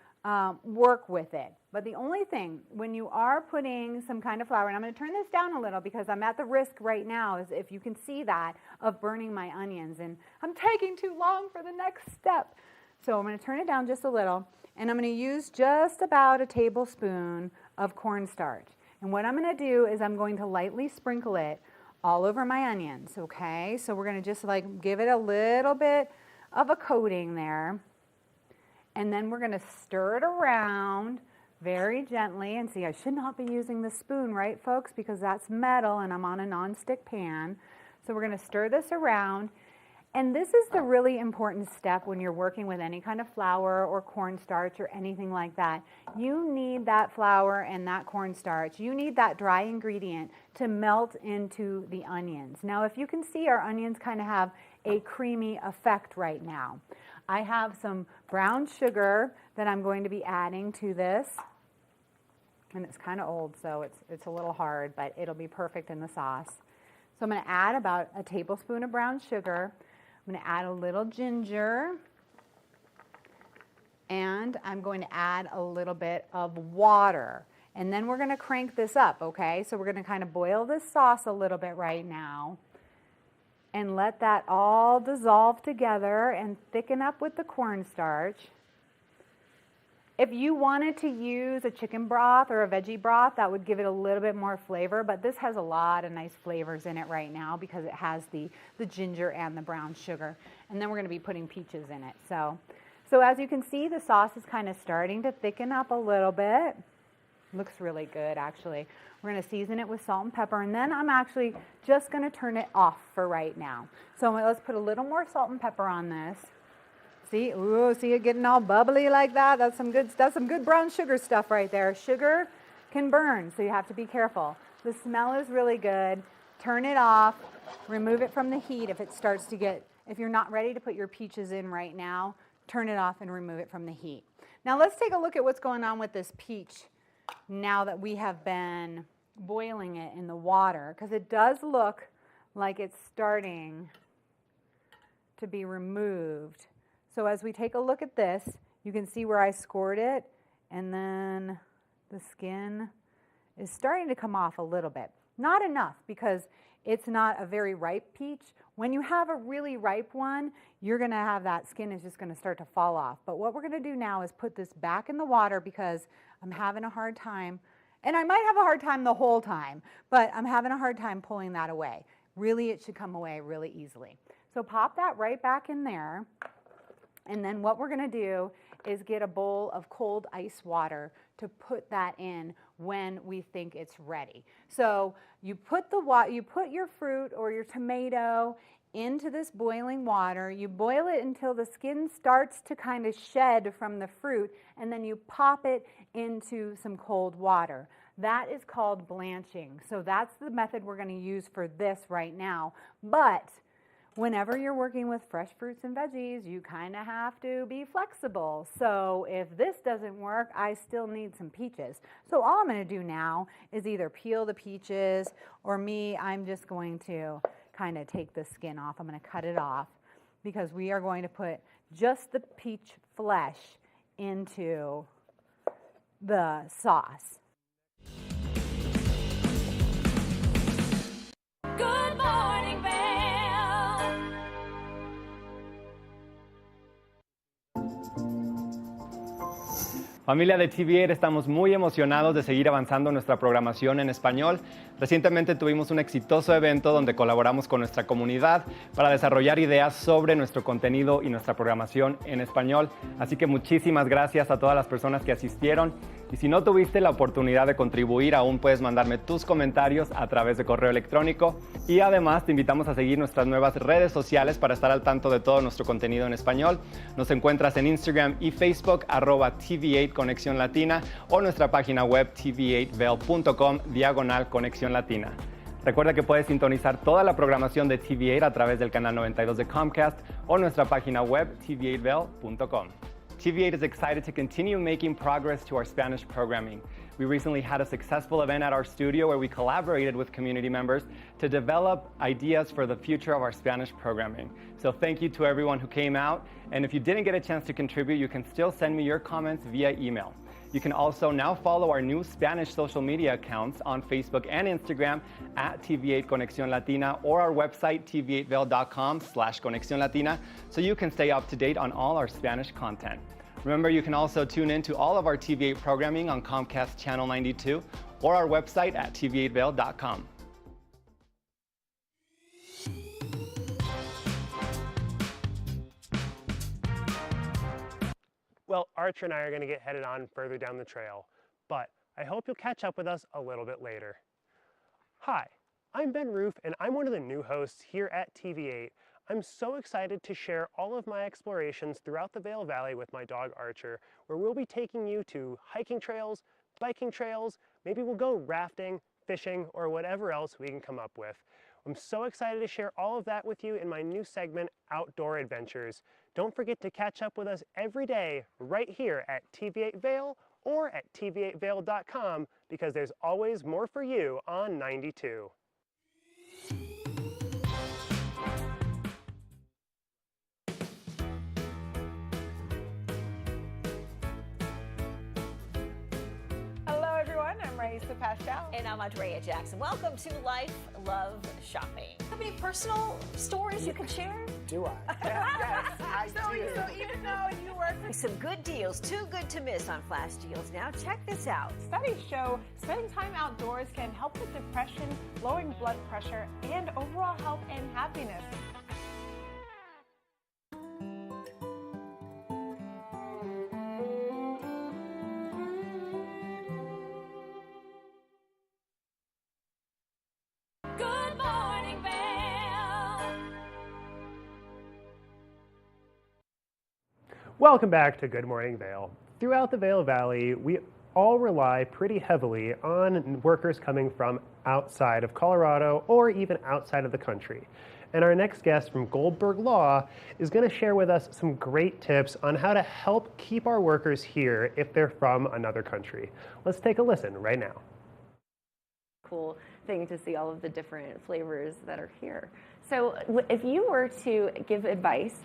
work with it. But the only thing, when you are putting some kind of flour, and I'm going to turn this down a little because I'm at the risk right now, is if you can see that, of burning my onions. And I'm taking too long for the next step. So I'm going to turn it down just a little, and I'm going to use just about a tablespoon of cornstarch. And what I'm going to do is I'm going to lightly sprinkle it all over my onions, okay? So we're going to just like give it a little bit of a coating there. And then we're going to stir it around very gently. And see, I should not be using the spoon, right, folks? Because that's metal and I'm on a nonstick pan. So we're going to stir this around. And this is the really important step when you're working with any kind of flour or cornstarch or anything like that. You need that flour and that cornstarch. You need that dry ingredient to melt into the onions. Now, if you can see, our onions kind of have a creamy effect right now. I have some brown sugar that I'm going to be adding to this. And it's kind of old, so it's a little hard, but it'll be perfect in the sauce. So I'm going to add about a tablespoon of brown sugar. I'm going to add a little ginger, and I'm going to add a little bit of water. And then we're going to crank this up, okay? So we're going to kind of boil this sauce a little bit right now and let that all dissolve together and thicken up with the cornstarch. If you wanted to use a chicken broth or a veggie broth, that would give it a little bit more flavor, but this has a lot of nice flavors in it right now because it has the ginger and the brown sugar. And then we're going to be putting peaches in it. So as you can see, the sauce is kind of starting to thicken up a little bit. Looks really good, actually. We're going to season it with salt and pepper, and then I'm actually just going to turn it off for right now. So let's put a little more salt and pepper on this. See, ooh, see it getting all bubbly like that? That's some good brown sugar stuff right there. Sugar can burn, so you have to be careful. The smell is really good. Turn it off. Remove it from the heat if it starts to get, if you're not ready to put your peaches in right now, turn it off and remove it from the heat. Now let's take a look at what's going on with this peach now that we have been boiling it in the water, because it does look like it's starting to be removed. So as we take a look at this, you can see where I scored it, and then the skin is starting to come off a little bit. Not enough, because it's not a very ripe peach. When you have a really ripe one, you're going to have that skin is just going to start to fall off. But what we're going to do now is put this back in the water because I'm having a hard time, and I might have a hard time the whole time, but I'm having a hard time pulling that away. Really, it should come away really easily. So pop that right back in there. And then what we're going to do is get a bowl of cold ice water to put that in when we think it's ready. So you put your fruit or your tomato into this boiling water. You boil it until the skin starts to kind of shed from the fruit, and then you pop it into some cold water. That is called blanching. So that's the method we're going to use for this right now. But whenever you're working with fresh fruits and veggies, you kind of have to be flexible. So if this doesn't work, I still need some peaches. So all I'm going to do now is either peel the peaches, or I'm just going to kind of take the skin off. I'm going to cut it off because we are going to put just the peach flesh into the sauce. Good morning, Vail. Familia de TV8, estamos muy emocionados de seguir avanzando nuestra programación en español. Recientemente tuvimos un exitoso evento donde colaboramos con nuestra comunidad para desarrollar ideas sobre nuestro contenido y nuestra programación en español. Así que muchísimas gracias a todas las personas que asistieron. Y si no tuviste la oportunidad de contribuir, aún puedes mandarme tus comentarios a través de correo electrónico. Y además te invitamos a seguir nuestras nuevas redes sociales para estar al tanto de todo nuestro contenido en español. Nos encuentras en Instagram y Facebook, @TV8 Conexión Latina, o nuestra página web tv8vail.com/Conexión Latina. Recuerda que puedes sintonizar toda la programación de TV8 a través del canal 92 de Comcast o nuestra página web tv8vail.com. TV8 is excited to continue making progress to our Spanish programming. We recently had a successful event at our studio where we collaborated with community members to develop ideas for the future of our Spanish programming. So thank you to everyone who came out. And if you didn't get a chance to contribute, you can still send me your comments via email. You can also now follow our new Spanish social media accounts on Facebook and Instagram at TV8 Conexión Latina, or our website tv8vail.com/Conexión Latina, so you can stay up to date on all our Spanish content. Remember, you can also tune in to all of our TV8 programming on Comcast Channel 92 or our website at tv8vail.com. Well, Archer and I are going to get headed on further down the trail, but I hope you'll catch up with us a little bit later. Hi, I'm Ben Roof, and I'm one of the new hosts here at TV8. I'm so excited to share all of my explorations throughout the Vail Valley with my dog Archer, where we'll be taking you to hiking trails, biking trails, maybe we'll go rafting, fishing, or whatever else we can come up with. I'm so excited to share all of that with you in my new segment, Outdoor Adventures. Don't forget to catch up with us every day right here at TV8 Vail or at tv8vail.com, because there's always more for you on 92. I'm Raisa Pascal. And I'm Andrea Jackson. Welcome to Life, Love, Shopping. Have any personal stories you can share? Do I? Yes, I do. So even though you work for... Some good deals, too good to miss on flash deals. Now check this out. Studies show spending time outdoors can help with depression, lowering blood pressure, and overall health and happiness. Welcome back to Good Morning Vail. Throughout the Vail Valley, we all rely pretty heavily on workers coming from outside of Colorado or even outside of the country. And our next guest from Goldberg Law is going to share with us some great tips on how to help keep our workers here if they're from another country. Let's take a listen right now. Cool thing to see all of the different flavors that are here. So if you were to give advice,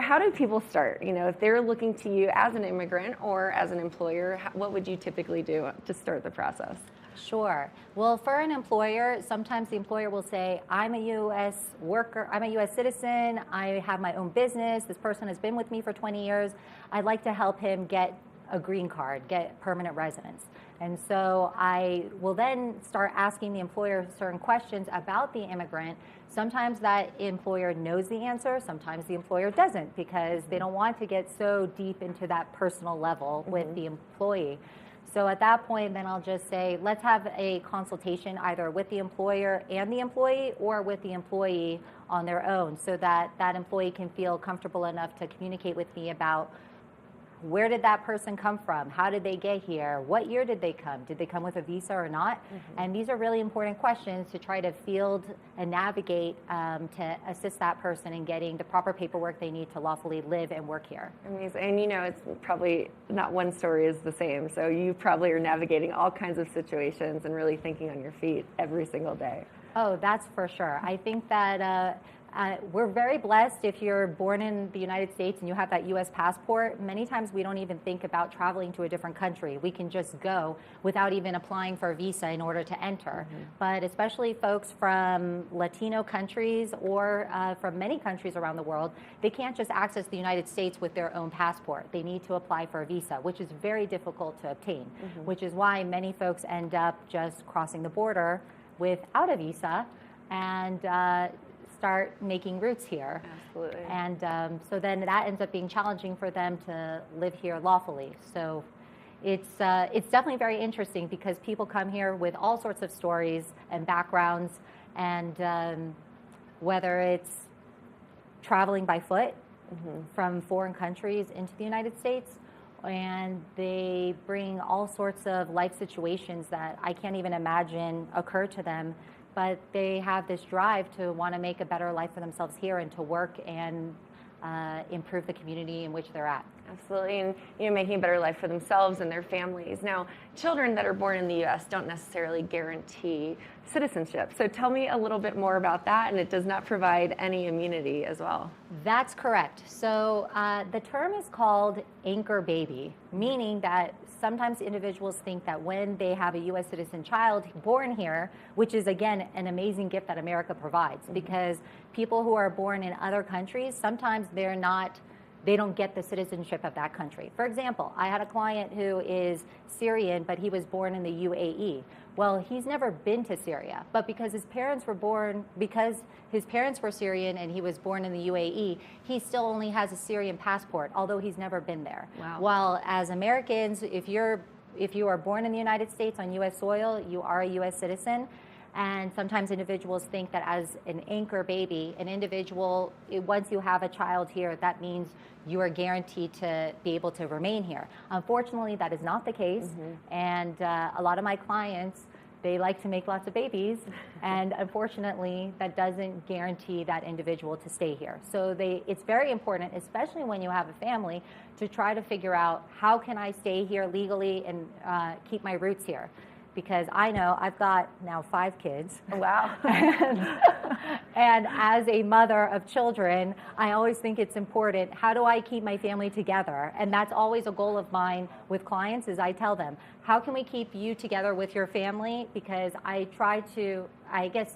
how do people start? You know, if they're looking to you as an immigrant or as an employer, what would you typically do to start the process? Sure. Well, for an employer, sometimes the employer will say, I'm a U.S. worker, I'm a U.S. citizen, I have my own business, this person has been with me for 20 years, I'd like to help him get a green card, get permanent residence. And so I will then start asking the employer certain questions about the immigrant. Sometimes that employer knows the answer, sometimes the employer doesn't, because they don't want to get so deep into that personal level with the employee. So at that point, then I'll just say, let's have a consultation either with the employer and the employee, or with the employee on their own, so that that employee can feel comfortable enough to communicate with me about where did that person come from? How did they get here? What year did they come? Did they come with a visa or not? And these are really important questions to try to field and navigate to assist that person in getting the proper paperwork they need to lawfully live and work here. Amazing. And you know, it's probably not one story is the same. So you probably are navigating all kinds of situations and really thinking on your feet every single day. Oh, that's for sure. I think that We're very blessed if you're born in the United States and you have that U.S. passport. Many times we don't even think about traveling to a different country. We can just go without even applying for a visa in order to enter. But especially folks from Latino countries or from many countries around the world, they can't just access the United States with their own passport. They need to apply for a visa, which is very difficult to obtain, which is why many folks end up just crossing the border without a visa and start making roots here. Absolutely. And so then that ends up being challenging for them to live here lawfully. So it's definitely very interesting because people come here with all sorts of stories and backgrounds, and whether it's traveling by foot from foreign countries into the United States, and they bring all sorts of life situations that I can't even imagine occur to them, but they have this drive to want to make a better life for themselves here and to work and improve the community in which they're at. Absolutely, and making a better life for themselves and their families. Now, children that are born in the U.S. don't necessarily guarantee citizenship. So tell me a little bit more about that, and it does not provide any immunity as well. That's correct. So the term is called anchor baby, meaning that sometimes individuals think that when they have a U.S. citizen child born here, which is, again, an amazing gift that America provides, because people who are born in other countries, sometimes they don't get the citizenship of that country. For example, I had a client who is Syrian, but he was born in the UAE. Well, he's never been to Syria, but because his parents were Syrian and he was born in the UAE, he still only has a Syrian passport, although he's never been there. Wow. While as Americans, if you are born in the United States on U.S. soil, you are a U.S. citizen. And sometimes individuals think that as an anchor baby, an individual, once you have a child here, that means you are guaranteed to be able to remain here. Unfortunately, that is not the case. And a lot of my clients, they like to make lots of babies. And unfortunately, that doesn't guarantee that individual to stay here. So it's very important, especially when you have a family, to try to figure out how can I stay here legally and keep my roots here. Because I know I've got now 5 kids. Wow. And as a mother of children, I always think it's important, how do I keep my family together? And that's always a goal of mine with clients, is I tell them, how can we keep you together with your family? Because I try to, I guess,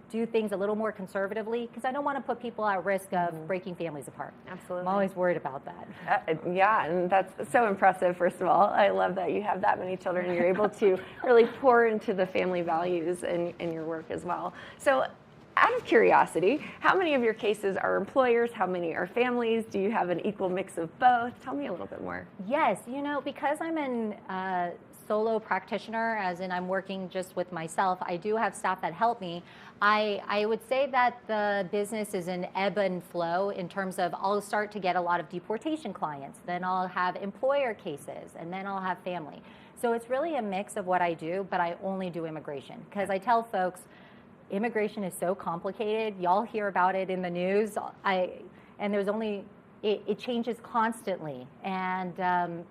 do things a little more conservatively, because I don't want to put people at risk of breaking families apart. Absolutely. I'm always worried about that. Yeah, and that's so impressive, first of all. I love that you have that many children and you're able to really pour into the family values in your work as well. So out of curiosity, how many of your cases are employers? How many are families? Do you have an equal mix of both? Tell me a little bit more. Yes, because I'm an solo practitioner, as in I'm working just with myself, I do have staff that help me. I would say that the business is an ebb and flow in terms of I'll start to get a lot of deportation clients, then I'll have employer cases, and then I'll have family. So it's really a mix of what I do, but I only do immigration, because I tell folks immigration is so complicated. Y'all hear about it in the news, and there's only it changes constantly, and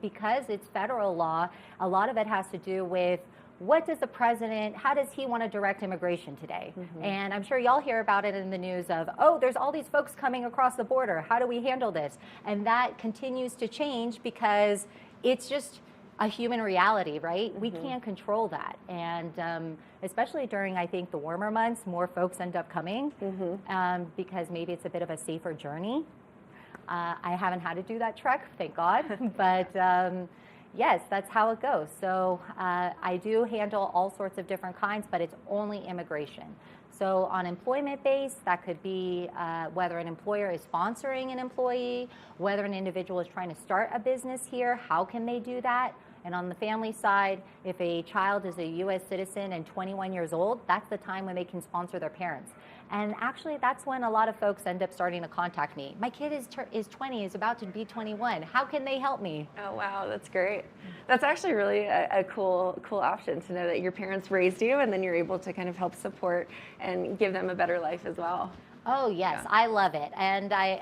because it's federal law, a lot of it has to do with what does the president, how does he want to direct immigration today? And I'm sure y'all hear about it in the news of, oh, there's all these folks coming across the border. How do we handle this? And that continues to change because it's just a human reality, right? We can't control that. And especially during, I think, the warmer months, more folks end up coming because maybe it's a bit of a safer journey. I haven't had to do that trek, thank God, but yes, that's how it goes. So I do handle all sorts of different kinds, but it's only immigration. So on employment base, that could be whether an employer is sponsoring an employee, whether an individual is trying to start a business here, how can they do that? And on the family side, if a child is a U.S. citizen and 21 years old, that's the time when they can sponsor their parents. And actually, that's when a lot of folks end up starting to contact me. My kid is 20, is about to be 21. How can they help me? Oh, wow, that's great. That's actually really a cool option to know that your parents raised you and then you're able to kind of help support and give them a better life as well. Oh, yes, yeah. I love it. And I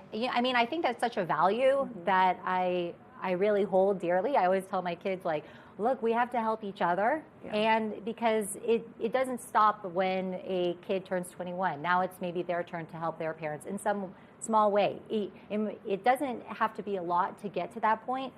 think that's such a value that I really hold dearly. I always tell my kids, like, look, we have to help each other. And because it doesn't stop when a kid turns 21. Now it's maybe their turn to help their parents in some small way. It doesn't have to be a lot to get to that point,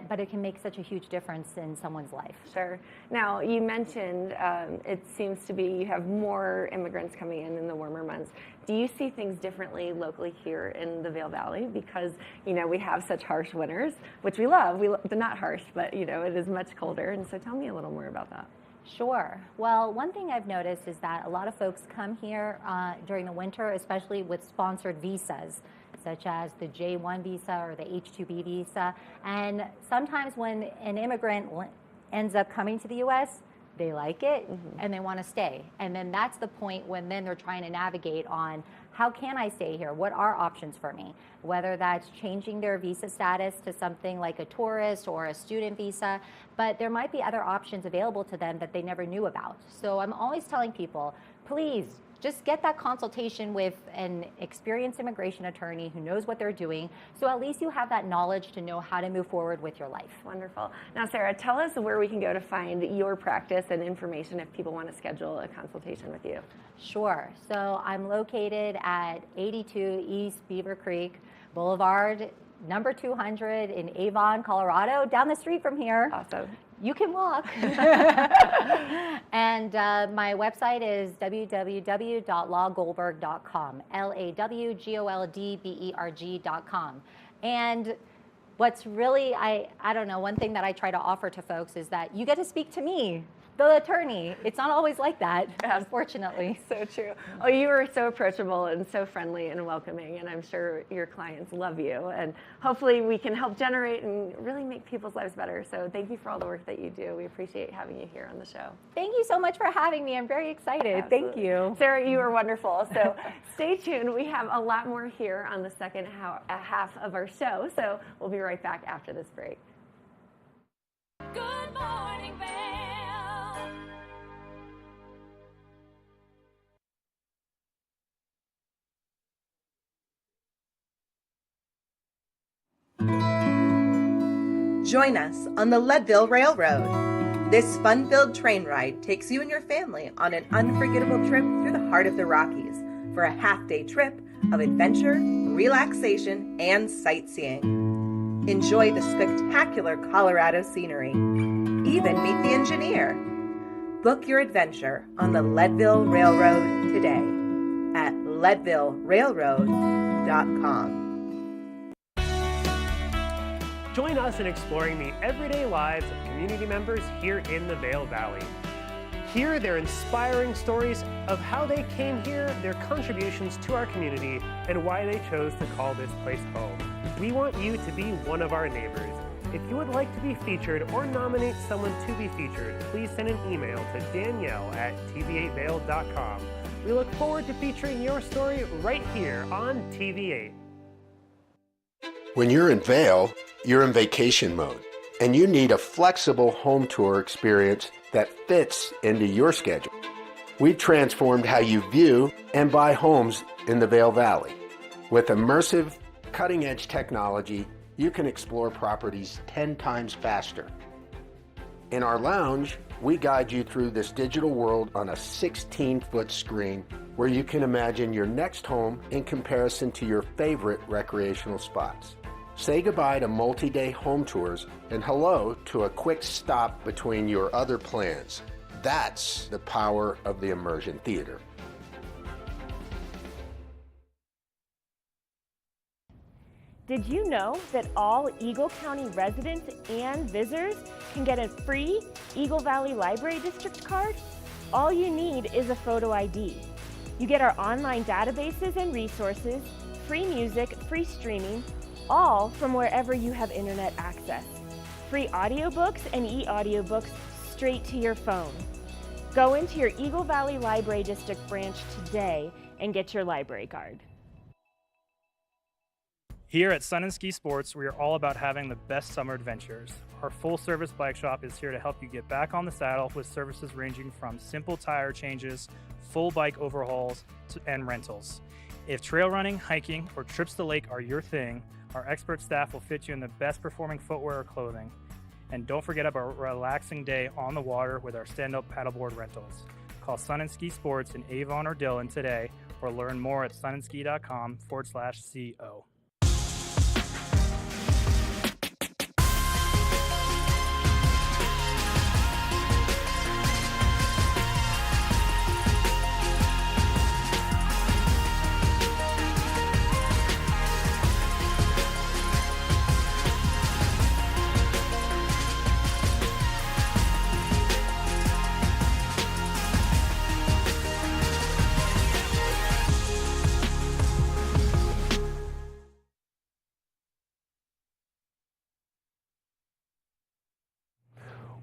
but it can make such a huge difference in someone's life. Sure. Now, you mentioned it seems to be you have more immigrants coming in the warmer months. Do you see things differently locally here in the Vail Valley? Because, you know, we have such harsh winters, which we love. They're not harsh, but, you know, it is much colder. And so tell me a little more about that. Sure. Well, one thing I've noticed is that a lot of folks come here during the winter, especially with sponsored visas, such as the J1 visa or the H-2B visa. And sometimes when an immigrant ends up coming to the U.S., they like it and they want to stay. And then that's the point when then they're trying to navigate on how can I stay here? What are options for me? Whether that's changing their visa status to something like a tourist or a student visa, but there might be other options available to them that they never knew about. So I'm always telling people, please just get that consultation with an experienced immigration attorney who knows what they're doing, so at least you have that knowledge to know how to move forward with your life. Wonderful. Now, Sarah, tell us where we can go to find your practice and information if people want to schedule a consultation with you. Sure. So I'm located at 82 East Beaver Creek Boulevard, number 200 in Avon, Colorado, down the street from here. Awesome. You can walk. And my website is www.lawgoldberg.com, LAWGOLDBERG.com. And what's really, I don't know, one thing that I try to offer to folks is that you get to speak to me, the attorney. It's not always like that, unfortunately. So true. Oh, you are so approachable and so friendly and welcoming, and I'm sure your clients love you. And hopefully we can help generate and really make people's lives better. So thank you for all the work that you do. We appreciate having you here on the show. Thank you so much for having me. I'm very excited. Absolutely. Thank you. Sarah, you are wonderful. So stay tuned. We have a lot more here on the second half of our show. So we'll be right back after this break. Good morning, Vail. Join us on the Leadville Railroad. This fun-filled train ride takes you and your family on an unforgettable trip through the heart of the Rockies for a half-day trip of adventure, relaxation, and sightseeing. Enjoy the spectacular Colorado scenery. Even meet the engineer. Book your adventure on the Leadville Railroad today at leadvillerailroad.com. Join us in exploring the everyday lives of community members here in the Vail Valley. Hear their inspiring stories of how they came here, their contributions to our community, and why they chose to call this place home. We want you to be one of our neighbors. If you would like to be featured or nominate someone to be featured, please send an email to Danielle@tv8vail.com. We look forward to featuring your story right here on TV8. When you're in Vail, you're in vacation mode, and you need a flexible home tour experience that fits into your schedule. We've transformed how you view and buy homes in the Vail Valley. With immersive, cutting-edge technology, you can explore properties 10 times faster. In our lounge, we guide you through this digital world on a 16-foot screen where you can imagine your next home in comparison to your favorite recreational spots. Say goodbye to multi-day home tours and hello to a quick stop between your other plans. That's the power of the immersion theater. Did you know that all Eagle County residents and visitors can get a free Eagle Valley Library District card? All you need is a photo ID. You get our online databases and resources, free music, free streaming, all from wherever you have internet access. Free audiobooks and e-audiobooks straight to your phone. Go into your Eagle Valley Library District branch today and get your library card. Here at Sun and Ski Sports, we are all about having the best summer adventures. Our full-service bike shop is here to help you get back on the saddle with services ranging from simple tire changes, full bike overhauls, and rentals. If trail running, hiking, or trips to the lake are your thing, our expert staff will fit you in the best performing footwear or clothing. And don't forget about a relaxing day on the water with our stand-up paddleboard rentals. Call Sun and Ski Sports in Avon or Dillon today or learn more at sunandski.com/CO.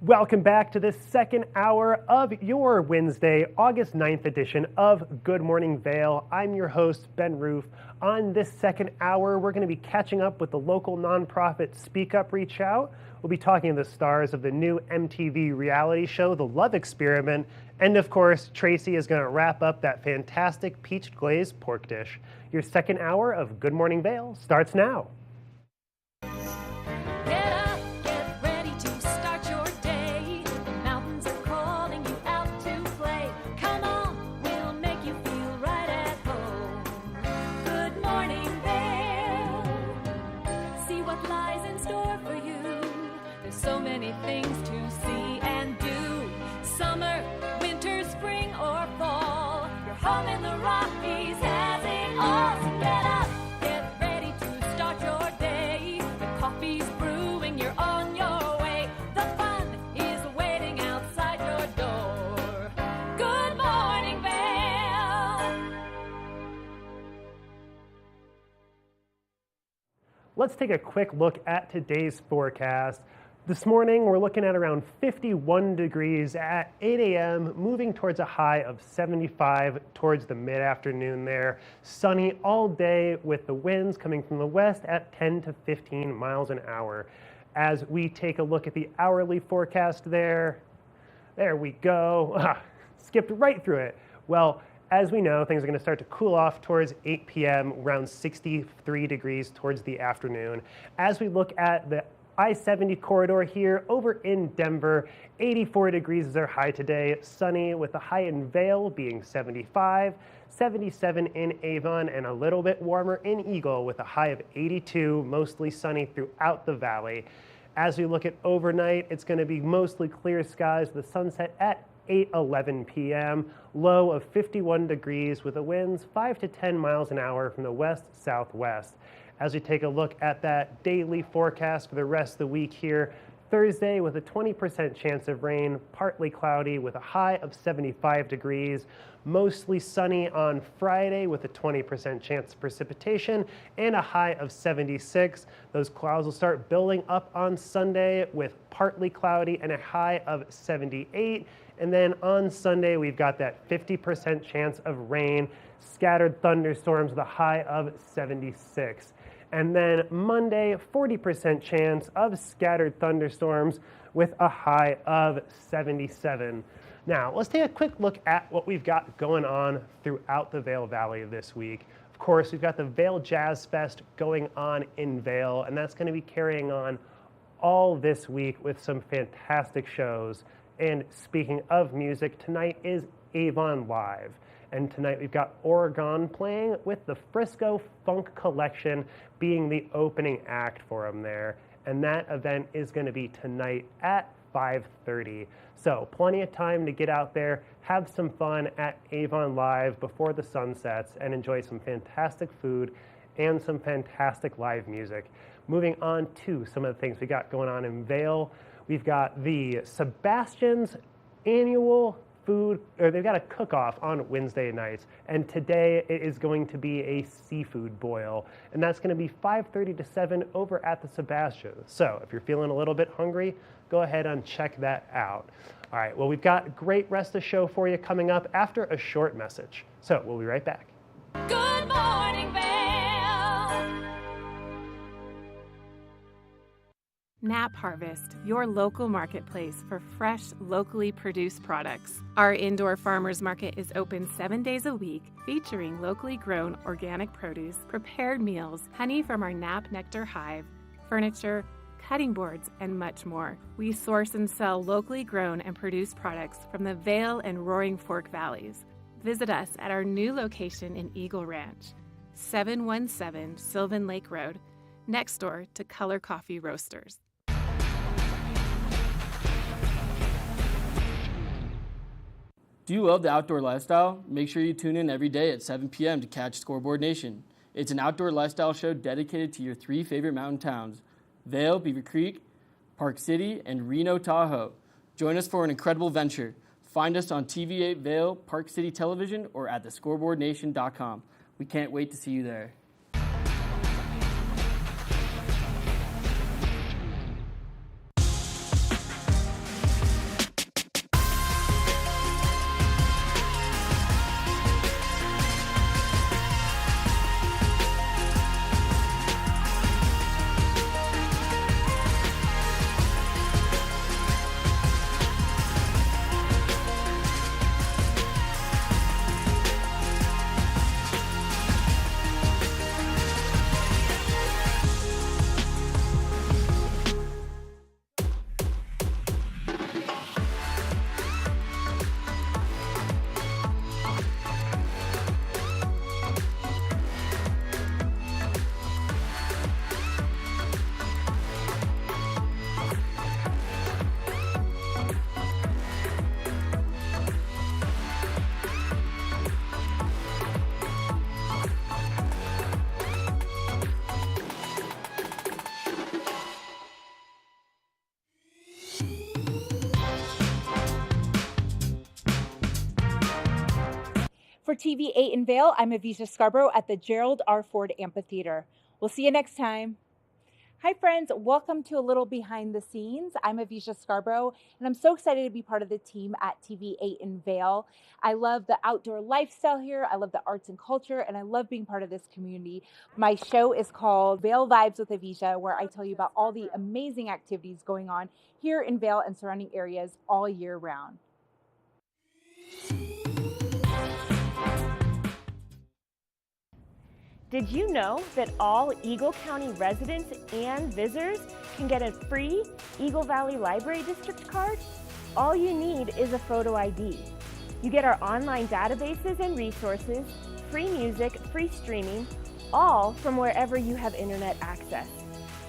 Welcome back to the second hour of your Wednesday, August 9th edition of Good Morning Vail. I'm your host, Ben Roof. On this second hour, we're going to be catching up with the local nonprofit Speak Up, Reach Out. We'll be talking to the stars of the new MTV reality show, The Love Experiment. And of course, Tracy is going to wrap up that fantastic peach glazed pork dish. Your second hour of Good Morning Vail starts now. Get up, get ready to start your day. The mountains are calling you out to play. Come on, we'll make you feel right at home. Good morning, Vail. See what lies in store for you. There's so many things to see and do. Summer, winter, spring, or fall. Your home in the Rockies has it all. So get up, get ready to start your day. The coffee's brewing, you're on your way. The fun is waiting outside your door. Good morning, Vail. Let's take a quick look at today's forecast. This morning, we're looking at around 51 degrees at 8 a.m., moving towards a high of 75 towards the mid-afternoon there. Sunny all day with the winds coming from the west at 10 to 15 miles an hour. As we take a look at the hourly forecast there we go. Skipped right through it. Well, as we know, things are going to start to cool off towards 8 p.m., around 63 degrees towards the afternoon. As we look at the I-70 corridor here over in Denver, 84 degrees is our high today. Sunny with the high in Vail being 75, 77 in Avon, and a little bit warmer in Eagle with a high of 82, mostly sunny throughout the valley. As we look at overnight, it's going to be mostly clear skies with the sunset at 8:11 p.m. Low of 51 degrees with the winds 5 to 10 miles an hour from the west-southwest. As we take a look at that daily forecast for the rest of the week here, Thursday with a 20% chance of rain, partly cloudy with a high of 75 degrees. Mostly sunny on Friday with a 20% chance of precipitation and a high of 76. Those clouds will start building up on Sunday with partly cloudy and a high of 78. And then on Sunday, we've got that 50% chance of rain, scattered thunderstorms with a high of 76. And then Monday, 40% chance of scattered thunderstorms with a high of 77. Now, let's take a quick look at what we've got going on throughout the Vail Valley this week. Of course, we've got the Vail Jazz Fest going on in Vail, and that's going to be carrying on all this week with some fantastic shows. And speaking of music, tonight is Avon Live. And tonight we've got Oregon playing with the Frisco Funk Collection being the opening act for them there. And that event is going to be tonight at 5:30. So plenty of time to get out there, have some fun at Avon Live before the sun sets, and enjoy some fantastic food and some fantastic live music. Moving on to some of the things we got going on in Vail. We've got the Sebastian's annual they've got a cook-off on Wednesday nights, and today it is going to be a seafood boil, and that's going to be 5:30 to 7 over at the Sebastian. So if you're feeling a little bit hungry, go ahead and check that out. All right, well, we've got a great rest of the show for you coming up after a short message. So we'll be right back. Good morning, Vail. Nap Harvest, your local marketplace for fresh, locally produced products. Our indoor farmers market is open 7 days a week, featuring locally grown organic produce, prepared meals, honey from our Nap Nectar hive, furniture, heading boards, and much more. We source and sell locally grown and produced products from the Vail and Roaring Fork Valleys. Visit us at our new location in Eagle Ranch, 717 Sylvan Lake Road, next door to Color Coffee Roasters. Do you love the outdoor lifestyle? Make sure you tune in every day at 7 p.m. to catch Scoreboard Nation. It's an outdoor lifestyle show dedicated to your 3 favorite mountain towns, Vail, Beaver Creek, Park City, and Reno, Tahoe. Join us for an incredible venture. Find us on TV8 Vail, Park City Television, or at thescoreboardnation.com. We can't wait to see you there. For TV8 in Vail, I'm Avisha Scarborough at the Gerald R. Ford Amphitheater. We'll see you next time. Hi friends, welcome to a little behind the scenes. I'm Avisha Scarborough, and I'm so excited to be part of the team at TV8 in Vail. I love the outdoor lifestyle here, I love the arts and culture, and I love being part of this community. My show is called Vail Vibes with Avisha, where I tell you about all the amazing activities going on here in Vail and surrounding areas all year round. Did you know that all Eagle County residents and visitors can get a free Eagle Valley Library District card? All you need is a photo ID. You get our online databases and resources, free music, free streaming, all from wherever you have internet access.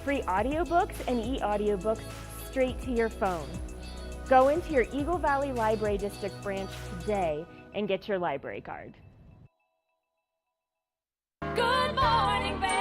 Free audiobooks and e-audiobooks straight to your phone. Go into your Eagle Valley Library District branch today and get your library card. Good morning, Vail.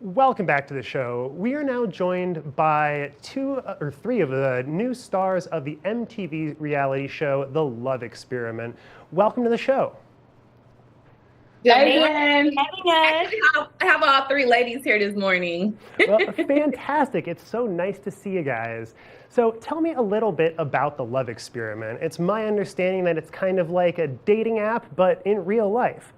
Welcome back to the show. We are now joined by 2 or 3 of the new stars of the MTV reality show, The Love Experiment. Welcome to the show. Hey, I have all 3 ladies here this morning. Well, fantastic. It's so nice to see you guys. So tell me a little bit about The Love Experiment. It's my understanding that it's kind of like a dating app, but in real life.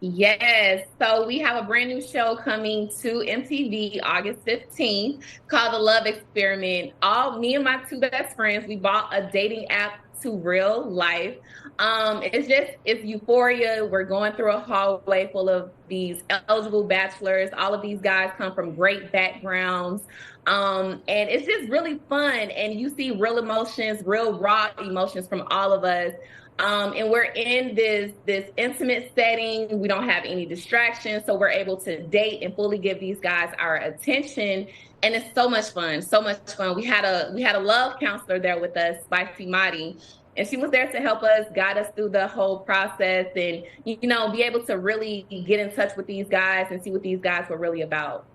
Yes, so we have a brand new show coming to MTV August 15th called The Love Experiment. All me and my two best friends, we bought a dating app to real life. It's euphoria. We're going through a hallway full of these eligible bachelors. All of these guys come from great backgrounds. And it's just really fun. And you see real emotions, real raw emotions from all of us. And we're in this intimate setting. We don't have any distractions, so we're able to date and fully give these guys our attention. And it's so much fun, so much fun. We had a love counselor there with us, Spicy Madi, and she was there to help us, guide us through the whole process, and be able to really get in touch with these guys and see what these guys were really about.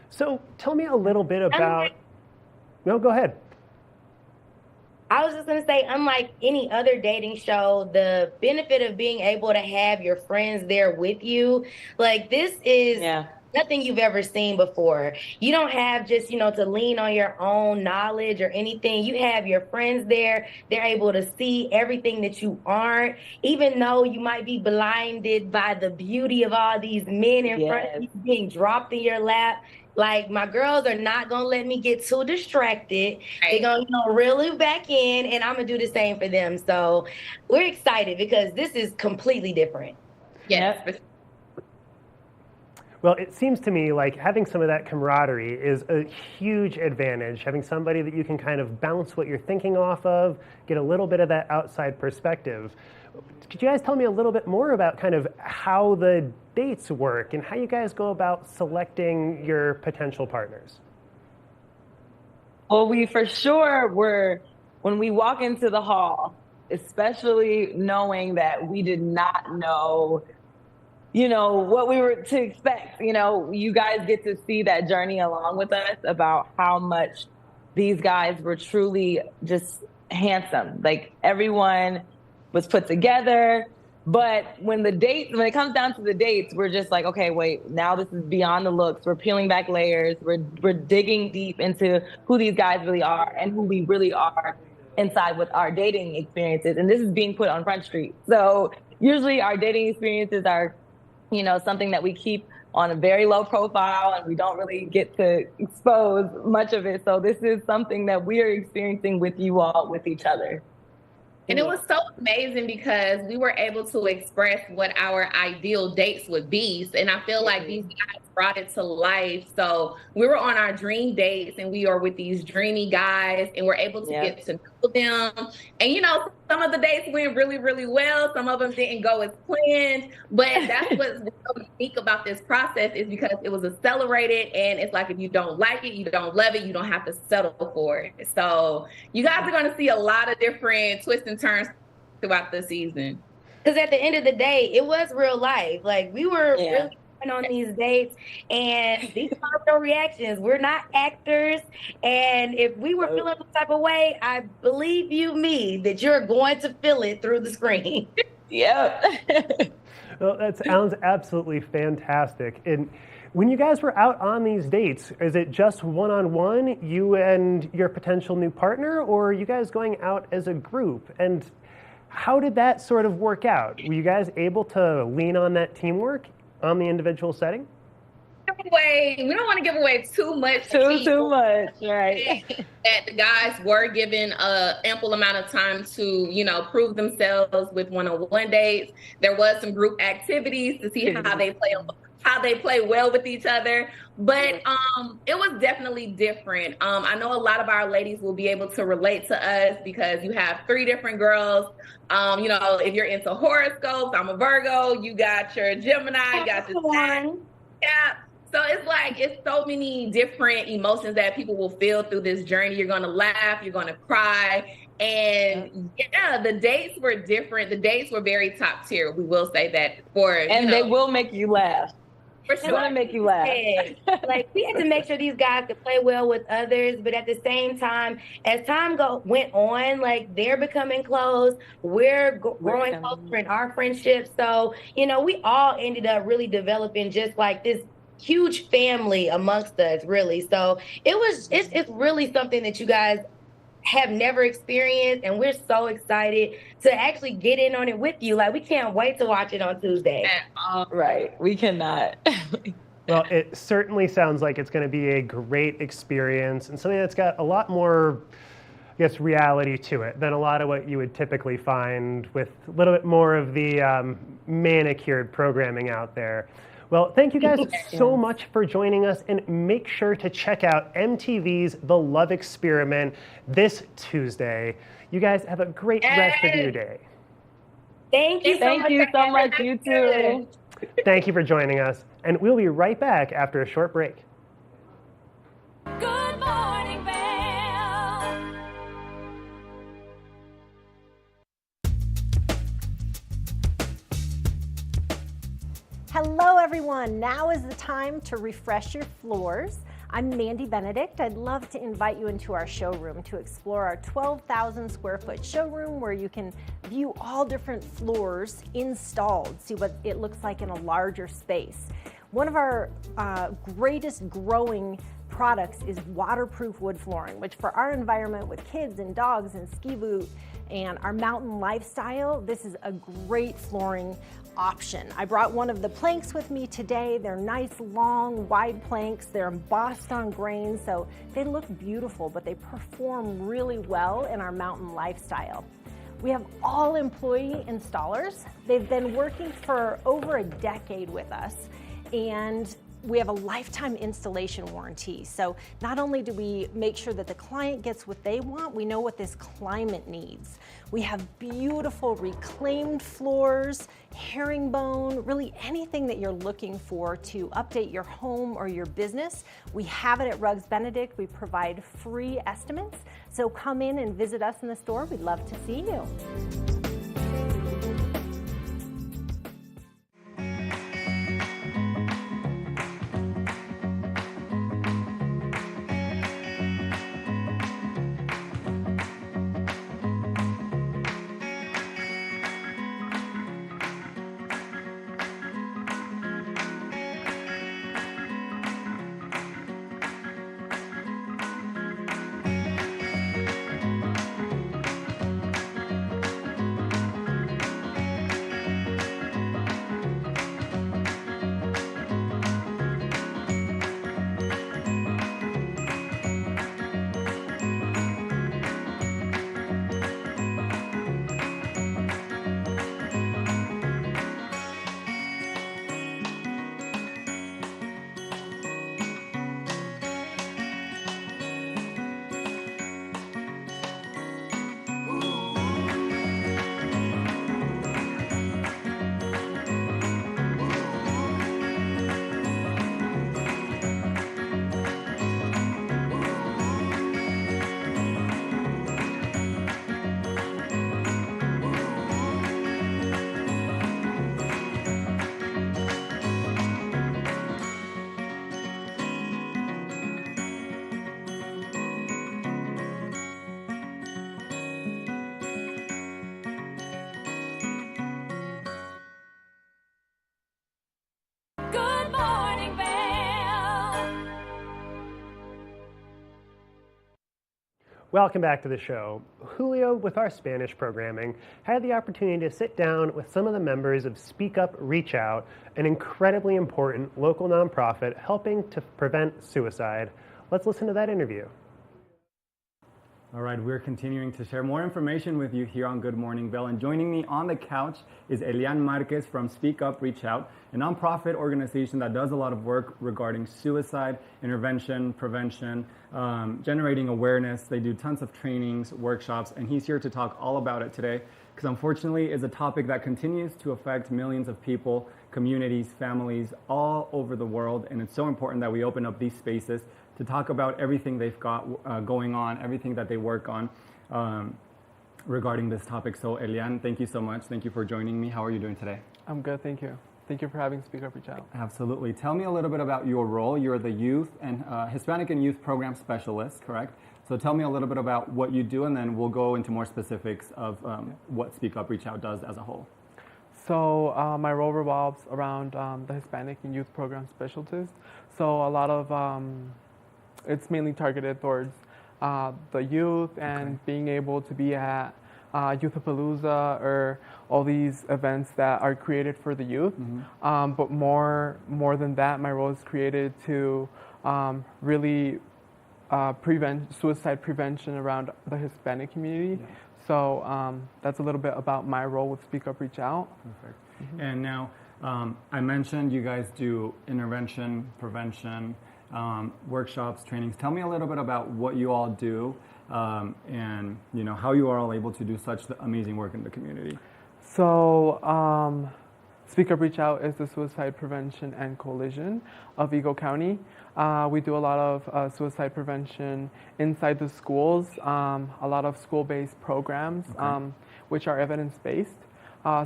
So tell me a little bit about. No, go ahead. I was just going to say, unlike any other dating show, the benefit of being able to have your friends there with you, like this is nothing you've ever seen before. You don't have just, to lean on your own knowledge or anything. You have your friends there. They're able to see everything that you aren't, even though you might be blinded by the beauty of all these men in front of you being dropped in your lap. Like, my girls are not going to let me get too distracted. They're going to reel it back in, and I'm going to do the same for them. So we're excited because this is completely different. Yes. Well, it seems to me like having some of that camaraderie is a huge advantage, having somebody that you can kind of bounce what you're thinking off of, get a little bit of that outside perspective. Could you guys tell me a little bit more about kind of how the dates work and how you guys go about selecting your potential partners? Well, we for sure when we walk into the hall, especially knowing that we did not know, what we were to expect. You guys get to see that journey along with us about how much these guys were truly just handsome. Like, everyone was put together. But when it comes down to the dates, we're just like, okay, wait, now this is beyond the looks. We're peeling back layers. We're digging deep into who these guys really are and who we really are inside with our dating experiences. And this is being put on Front Street. So usually our dating experiences are, something that we keep on a very low profile, and we don't really get to expose much of it. So this is something that we are experiencing with you all, with each other. And it was so amazing because we were able to express what our ideal dates would be. And I feel like these guys brought it to life. So we were on our dream dates and we are with these dreamy guys and we're able to get to know them. And, some of the dates went really, really well. Some of them didn't go as planned. But that's what's so unique about this process is because it was accelerated. And it's like, if you don't like it, you don't love it, you don't have to settle for it. So you guys are going to see a lot of different twists and turns throughout the season. Because at the end of the day, it was real life. Like, we were really on these dates, and these are real reactions. We're not actors, and if we were feeling some type of way, I believe me that you're going to feel it through the screen. Well, that sounds absolutely fantastic. And when you guys were out on these dates, is it just one-on-one, you and your potential new partner, or are you guys going out as a group? And how did that sort of work out? Were you guys able to lean on that teamwork on the individual setting? We don't want to give away too much. Too much, right? That the guys were given an ample amount of time to, prove themselves with one-on-one dates. There was some group activities to see how they play well with each other. But it was definitely different. I know a lot of our ladies will be able to relate to us because you have 3 different girls. If you're into horoscopes, I'm a Virgo, you got your Gemini, you got your So it's so many different emotions that people will feel through this journey. You're going to laugh, you're going to cry. And the dates were different. The dates were very top tier. We will say that they will make you laugh. For sure. They want to make you laugh. Like, we had to make sure these guys could play well with others, but at the same time, as time went on, like, they're becoming close. We're growing closer in our friendship. So, we all ended up really developing just like this huge family amongst us, really. So it's really something that you guys have never experienced, and we're so excited to actually get in on it with you. Like, we can't wait to watch it on Tuesday. Right. We cannot. Well, it certainly sounds like it's going to be a great experience and something that's got a lot more, I guess, reality to it than a lot of what you would typically find with a little bit more of the manicured programming out there. Well, thank you guys so much for joining us, and make sure to check out MTV's The Love Experiment this Tuesday. You guys have a great rest of your day. Thank you so much. You too. Thank you for joining us, and we'll be right back after a short break. Good morning, Vail. Hello everyone, now is the time to refresh your floors. I'm Mandy Benedict. I'd love to invite you into our showroom to explore our 12,000 square foot showroom where you can view all different floors installed, see what it looks like in a larger space. One of our greatest growing products is waterproof wood flooring, which for our environment with kids and dogs and ski boot and our mountain lifestyle, this is a great flooring option. I brought one of the planks with me today. They're nice, long, wide planks. They're embossed on grain, so they look beautiful, but they perform really well in our mountain lifestyle. We have all employee installers. They've been working for over a decade with us, and we have a lifetime installation warranty. So not only do we make sure that the client gets what they want, we know what this climate needs. We have beautiful reclaimed floors, herringbone, really anything that you're looking for to update your home or your business. We have it at Rugs Benedict. We provide free estimates. So come in and visit us in the store. We'd love to see you. Good morning, Vail. Welcome back to the show. Julio, with our Spanish programming, had the opportunity to sit down with some of the members of Speak Up, Reach Out, an incredibly important local nonprofit helping to prevent suicide. Let's listen to that interview. All right, we're continuing to share more information with you here on Good Morning Vail. And joining me on the couch is Elian Marquez from Speak Up, Reach Out, a nonprofit organization that does a lot of work regarding suicide, intervention, prevention, generating awareness. They do tons of trainings, workshops, and he's here to talk all about it today because unfortunately it's a topic that continues to affect millions of people, communities, families all over the world. And it's so important that we open up these spaces to talk about everything they've got going on, everything that they work on regarding this topic. So Elian, thank you so much. Thank you for joining me. How are you doing today? I'm good, thank you. Thank you for having Speak Up, Reach Out. Absolutely. Tell me a little bit about your role. You're the Youth and Hispanic and Youth Program Specialist, correct? So tell me a little bit about what you do, and then we'll go into more specifics of what Speak Up, Reach Out does as a whole. So my role revolves around the Hispanic and Youth Program Specialist. So a lot of it's mainly targeted towards the youth and being able to be at Youthapalooza or all these events that are created for the youth. But more than that, my role is created to really prevent suicide prevention around the Hispanic community. So that's a little bit about my role with Speak Up, Reach Out. Perfect. And now, I mentioned you guys do intervention, prevention, workshops, trainings. Tell me a little bit about what you all do and how you are all able to do such amazing work in the community. So Speak Up, Reach Out is the Suicide Prevention and Coalition of Eagle County. We do a lot of suicide prevention inside the schools, a lot of school-based programs, which are evidence-based,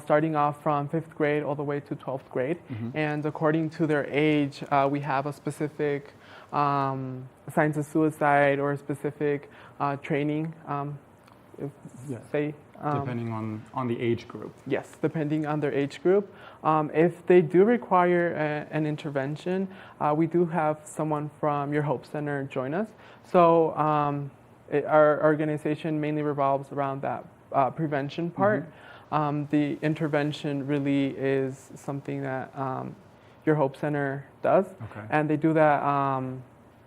starting off from 5th grade all the way to 12th grade. And according to their age, we have a specific signs of suicide or a specific training, depending on the age group. Yes, depending on their age group. If they do require an intervention, we do have someone from your Hope Center join us. So our organization mainly revolves around that prevention part. The intervention really is something that your Hope Center does. And they do that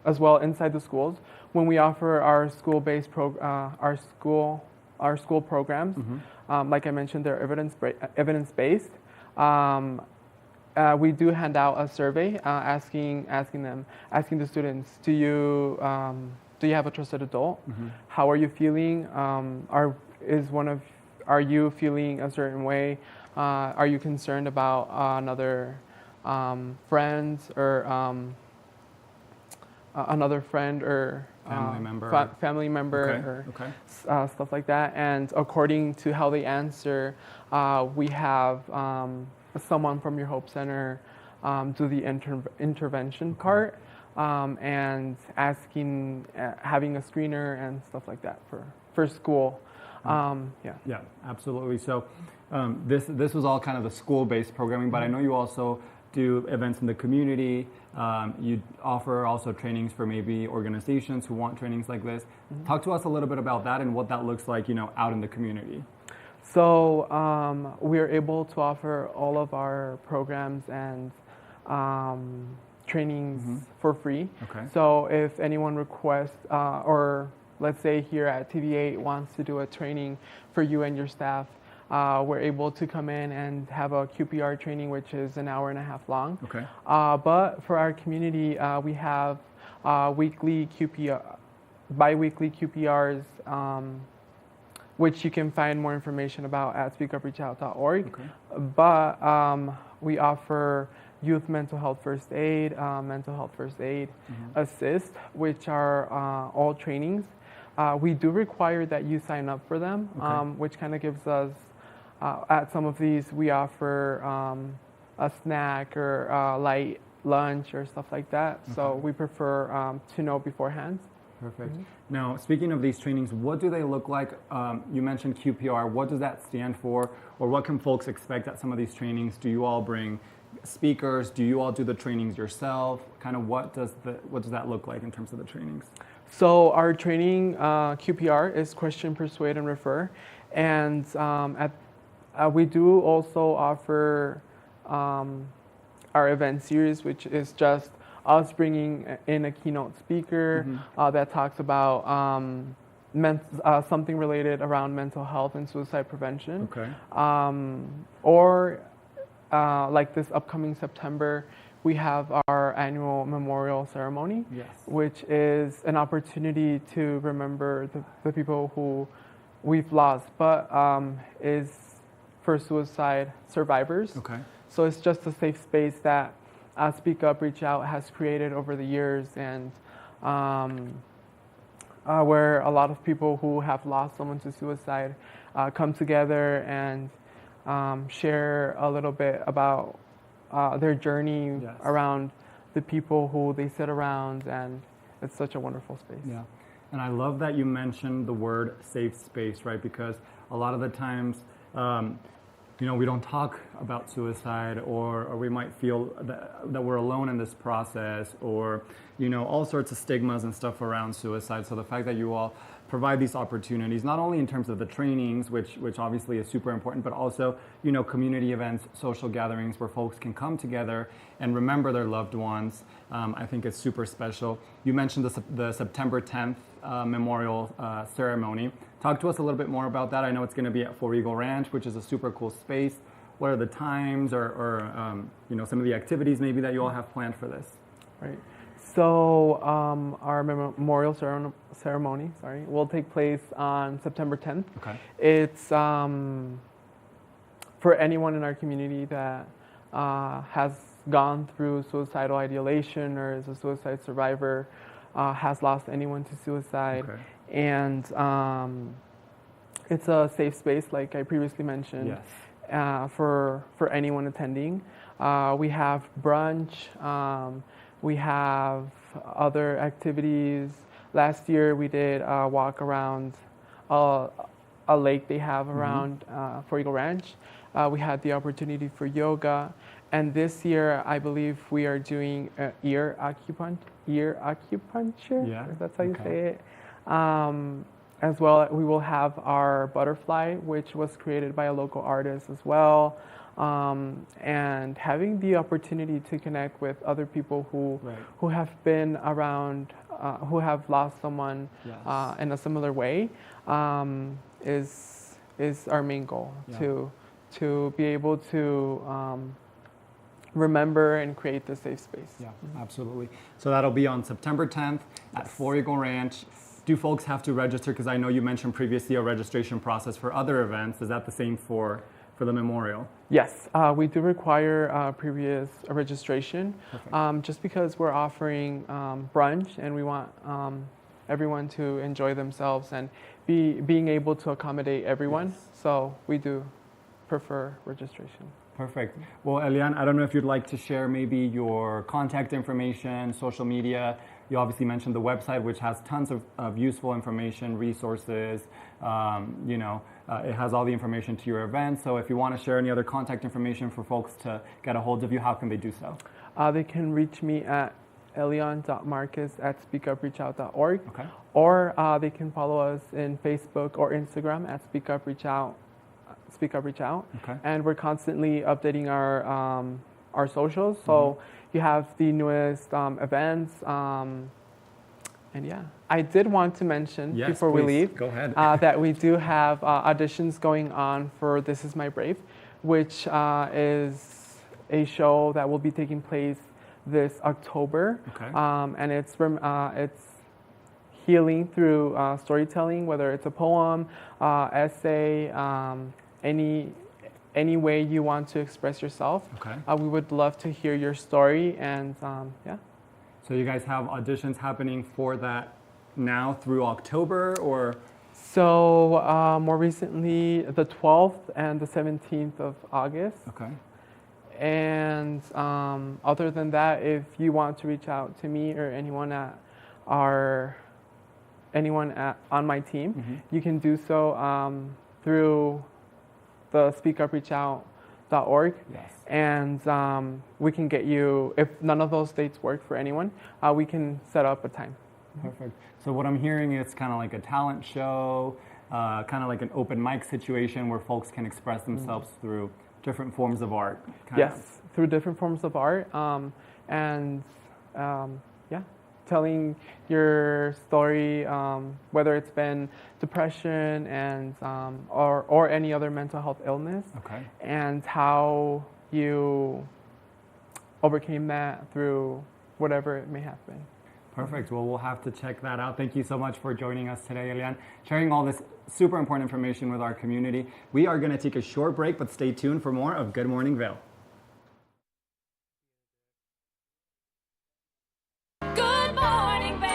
as well inside the schools. When we offer our school-based our school programs, like I mentioned, they're evidence-based. We do hand out a survey asking the students, do you have a trusted adult? How are you feeling? Are you feeling a certain way? Are you concerned about another friend or family member or stuff like that? And according to how they answer, we have someone from your Hope Center do the intervention part and having a screener and stuff like that for school. Yeah, absolutely. So this was all kind of the school-based programming, but I know you also do events in the community. You offer also trainings for maybe organizations who want trainings like this. Talk to us a little bit about that and what that looks like, out in the community. So we are able to offer all of our programs and trainings for free. So if anyone requests or let's say here at TV8 wants to do a training for you and your staff, we're able to come in and have a QPR training, which is an hour and a half long. But for our community, we have bi-weekly QPRs, which you can find more information about at speakupreachout.org. But we offer youth mental health first aid, mental health first aid assist, which are all trainings. We do require that you sign up for them, which kind of gives us, at some of these, we offer a snack or a light lunch or stuff like that. So we prefer to know beforehand. Perfect. Now, speaking of these trainings, what do they look like? You mentioned QPR. What does that stand for? Or what can folks expect at some of these trainings? Do you all bring speakers? Do you all do the trainings yourself? Kind of what does that look like in terms of the trainings? So our training, QPR, is Question, Persuade, and Refer. And we do also offer our event series, which is just us bringing in a keynote speaker that talks about something related around mental health and suicide prevention. Or like this upcoming September, we have our annual memorial ceremony, which is an opportunity to remember the people who we've lost, but is for suicide survivors. So it's just a safe space that Speak Up, Reach Out has created over the years, and where a lot of people who have lost someone to suicide come together and share a little bit about their journey around the people who they sit around, and it's such a wonderful space. Yeah, and I love that you mentioned the word safe space, right? Because a lot of the times we don't talk about suicide, or we might feel that we're alone in this process, or, all sorts of stigmas and stuff around suicide. So the fact that you all provide these opportunities, not only in terms of the trainings, which obviously is super important, but also, community events, social gatherings where folks can come together and remember their loved ones, I think it's super special. You mentioned the September 10th memorial ceremony. Talk to us a little bit more about that. I know it's going to be at Four Eagle Ranch, which is a super cool space. What are the times or some of the activities maybe that you all have planned for this? Right. So our memorial ceremony, will take place on September 10th. Okay. It's for anyone in our community that has gone through suicidal ideation or is a suicide survivor, has lost anyone to suicide. Okay. And it's a safe space, like I previously mentioned, yes. For anyone attending. We have brunch. We have other activities. Last year we did a walk around a lake they have around Four Eagle Ranch. We had the opportunity for yoga. And this year, I believe we are doing ear acupuncture. Yeah. If that's how you say it. As well, we will have our butterfly, which was created by a local artist as well. And having the opportunity to connect with other people who have been around, who have lost someone in a similar way, is our main goal. To be able to remember and create the safe space. Yeah, absolutely. So that'll be on September 10th at Four Eagle Ranch. Do folks have to register? Because I know you mentioned previously a registration process for other events. Is that the same for the memorial? Yes, we do require previous registration, just because we're offering brunch and we want everyone to enjoy themselves and being able to accommodate everyone. Yes. So we do prefer registration. Perfect. Well, Elian, I don't know if you'd like to share maybe your contact information, social media. You obviously mentioned the website, which has tons of useful information, resources. It has all the information to your event. So if you want to share any other contact information for folks to get a hold of you, how can they do so? They can reach me at elian.marquez@speakupreachout.org. Okay. Or they can follow us in Facebook or Instagram at Speak Up Reach Out. Okay. And we're constantly updating our socials. So you have the newest events. And yeah, I did want to mention before we leave, go ahead. that we do have auditions going on for This Is My Brave, which is a show that will be taking place this October. Okay. And it's healing through storytelling, whether it's a poem, essay, any way you want to express yourself. Okay. We would love to hear your story, and yeah. So you guys have auditions happening for that now through October, or? So more recently, the 12th and the 17th of August. Okay. And other than that, if you want to reach out to me or anyone on my team, you can do so through the speakupreachout.org. Yes. And we can get you, if none of those dates work for anyone, we can set up a time. Perfect. So what I'm hearing is kind of like a talent show, kind of like an open mic situation where folks can express themselves through different forms of art. Yes, through different forms of art. Telling your story, whether it's been depression and or any other mental health illness, and how you overcame that through whatever it may have been. Perfect. Well, we'll have to check that out. Thank you so much for joining us today, Elian, sharing all this super important information with our community. We are going to take a short break, but stay tuned for more of Good Morning Vail. Good morning, Vail.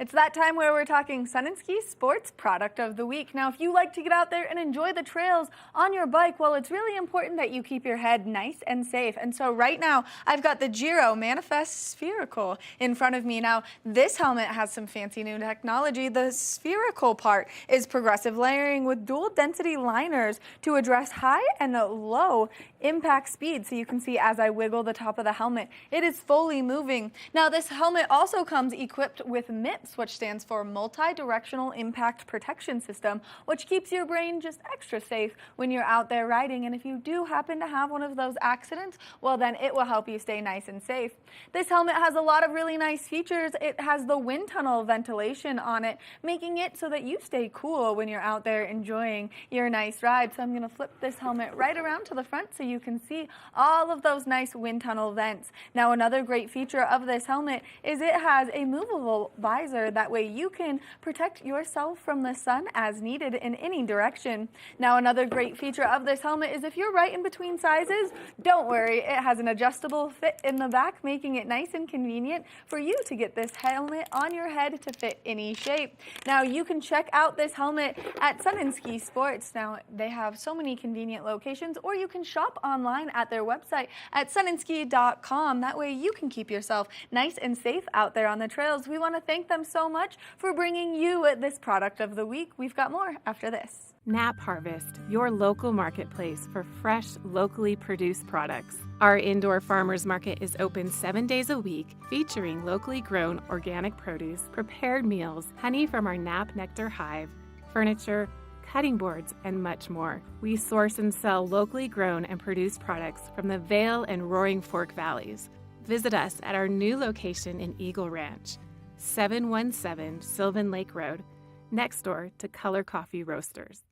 It's that time where we're talking Sun and Ski Sports Product of the Week. Now, if you like to get out there and enjoy the trails on your bike, well, it's really important that you keep your head nice and safe. And so right now, I've got the Giro Manifest Spherical in front of me. Now, this helmet has some fancy new technology. The spherical part is progressive layering with dual density liners to address high and low impact speed. So you can see as I wiggle the top of the helmet, it is fully moving. Now, this helmet also comes equipped with MIPS, which stands for Multi-Directional Impact Protection System, which keeps your brain just extra safe when you're out there riding. And if you do happen to have one of those accidents, well, then it will help you stay nice and safe. This helmet has a lot of really nice features. It has the wind tunnel ventilation on it, making it so that you stay cool when you're out there enjoying your nice ride. So I'm going to flip this helmet right around to the front so you can see all of those nice wind tunnel vents. Now, another great feature of this helmet is it has a movable visor. That way you can protect yourself from the sun as needed in any direction. Now, another great feature of this helmet is if you're right in between sizes, don't worry, it has an adjustable fit in the back, making it nice and convenient for you to get this helmet on your head to fit any shape. Now, you can check out this helmet at Sun and Ski Sports. Now, they have so many convenient locations, or you can shop online at their website at sunandski.com. That way you can keep yourself nice and safe out there on the trails. We want to thank them so much for bringing you this product of the week. We've got more after this. Nap Harvest, your local marketplace for fresh, locally produced products. Our indoor farmers market is open 7 days a week, featuring locally grown organic produce, prepared meals, honey from our Nap Nectar hive, furniture, cutting boards, and much more. We source and sell locally grown and produced products from the Vail and Roaring Fork valleys. Visit us at our new location in Eagle Ranch, 717 Sylvan Lake Road, next door to Color Coffee Roasters.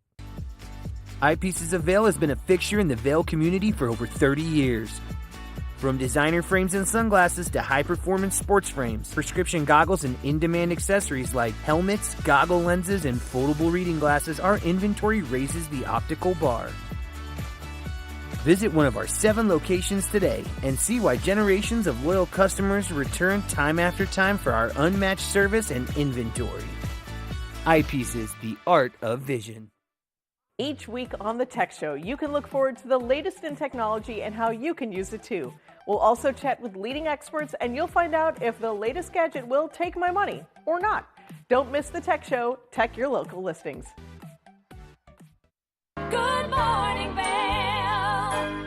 Eyepieces of Vail has been a fixture in the Vail community for over 30 years. From designer frames and sunglasses to high-performance sports frames, prescription goggles, and in-demand accessories like helmets, goggle lenses, and foldable reading glasses, our inventory raises the optical bar. Visit one of our 7 locations today and see why generations of loyal customers return time after time for our unmatched service and inventory. Eyepieces, the art of vision. Each week on the Tech Show, you can look forward to the latest in technology and how you can use it too. We'll also chat with leading experts, and you'll find out if the latest gadget will take my money or not. Don't miss the Tech Show. Tech your local listings. Good morning, Vail.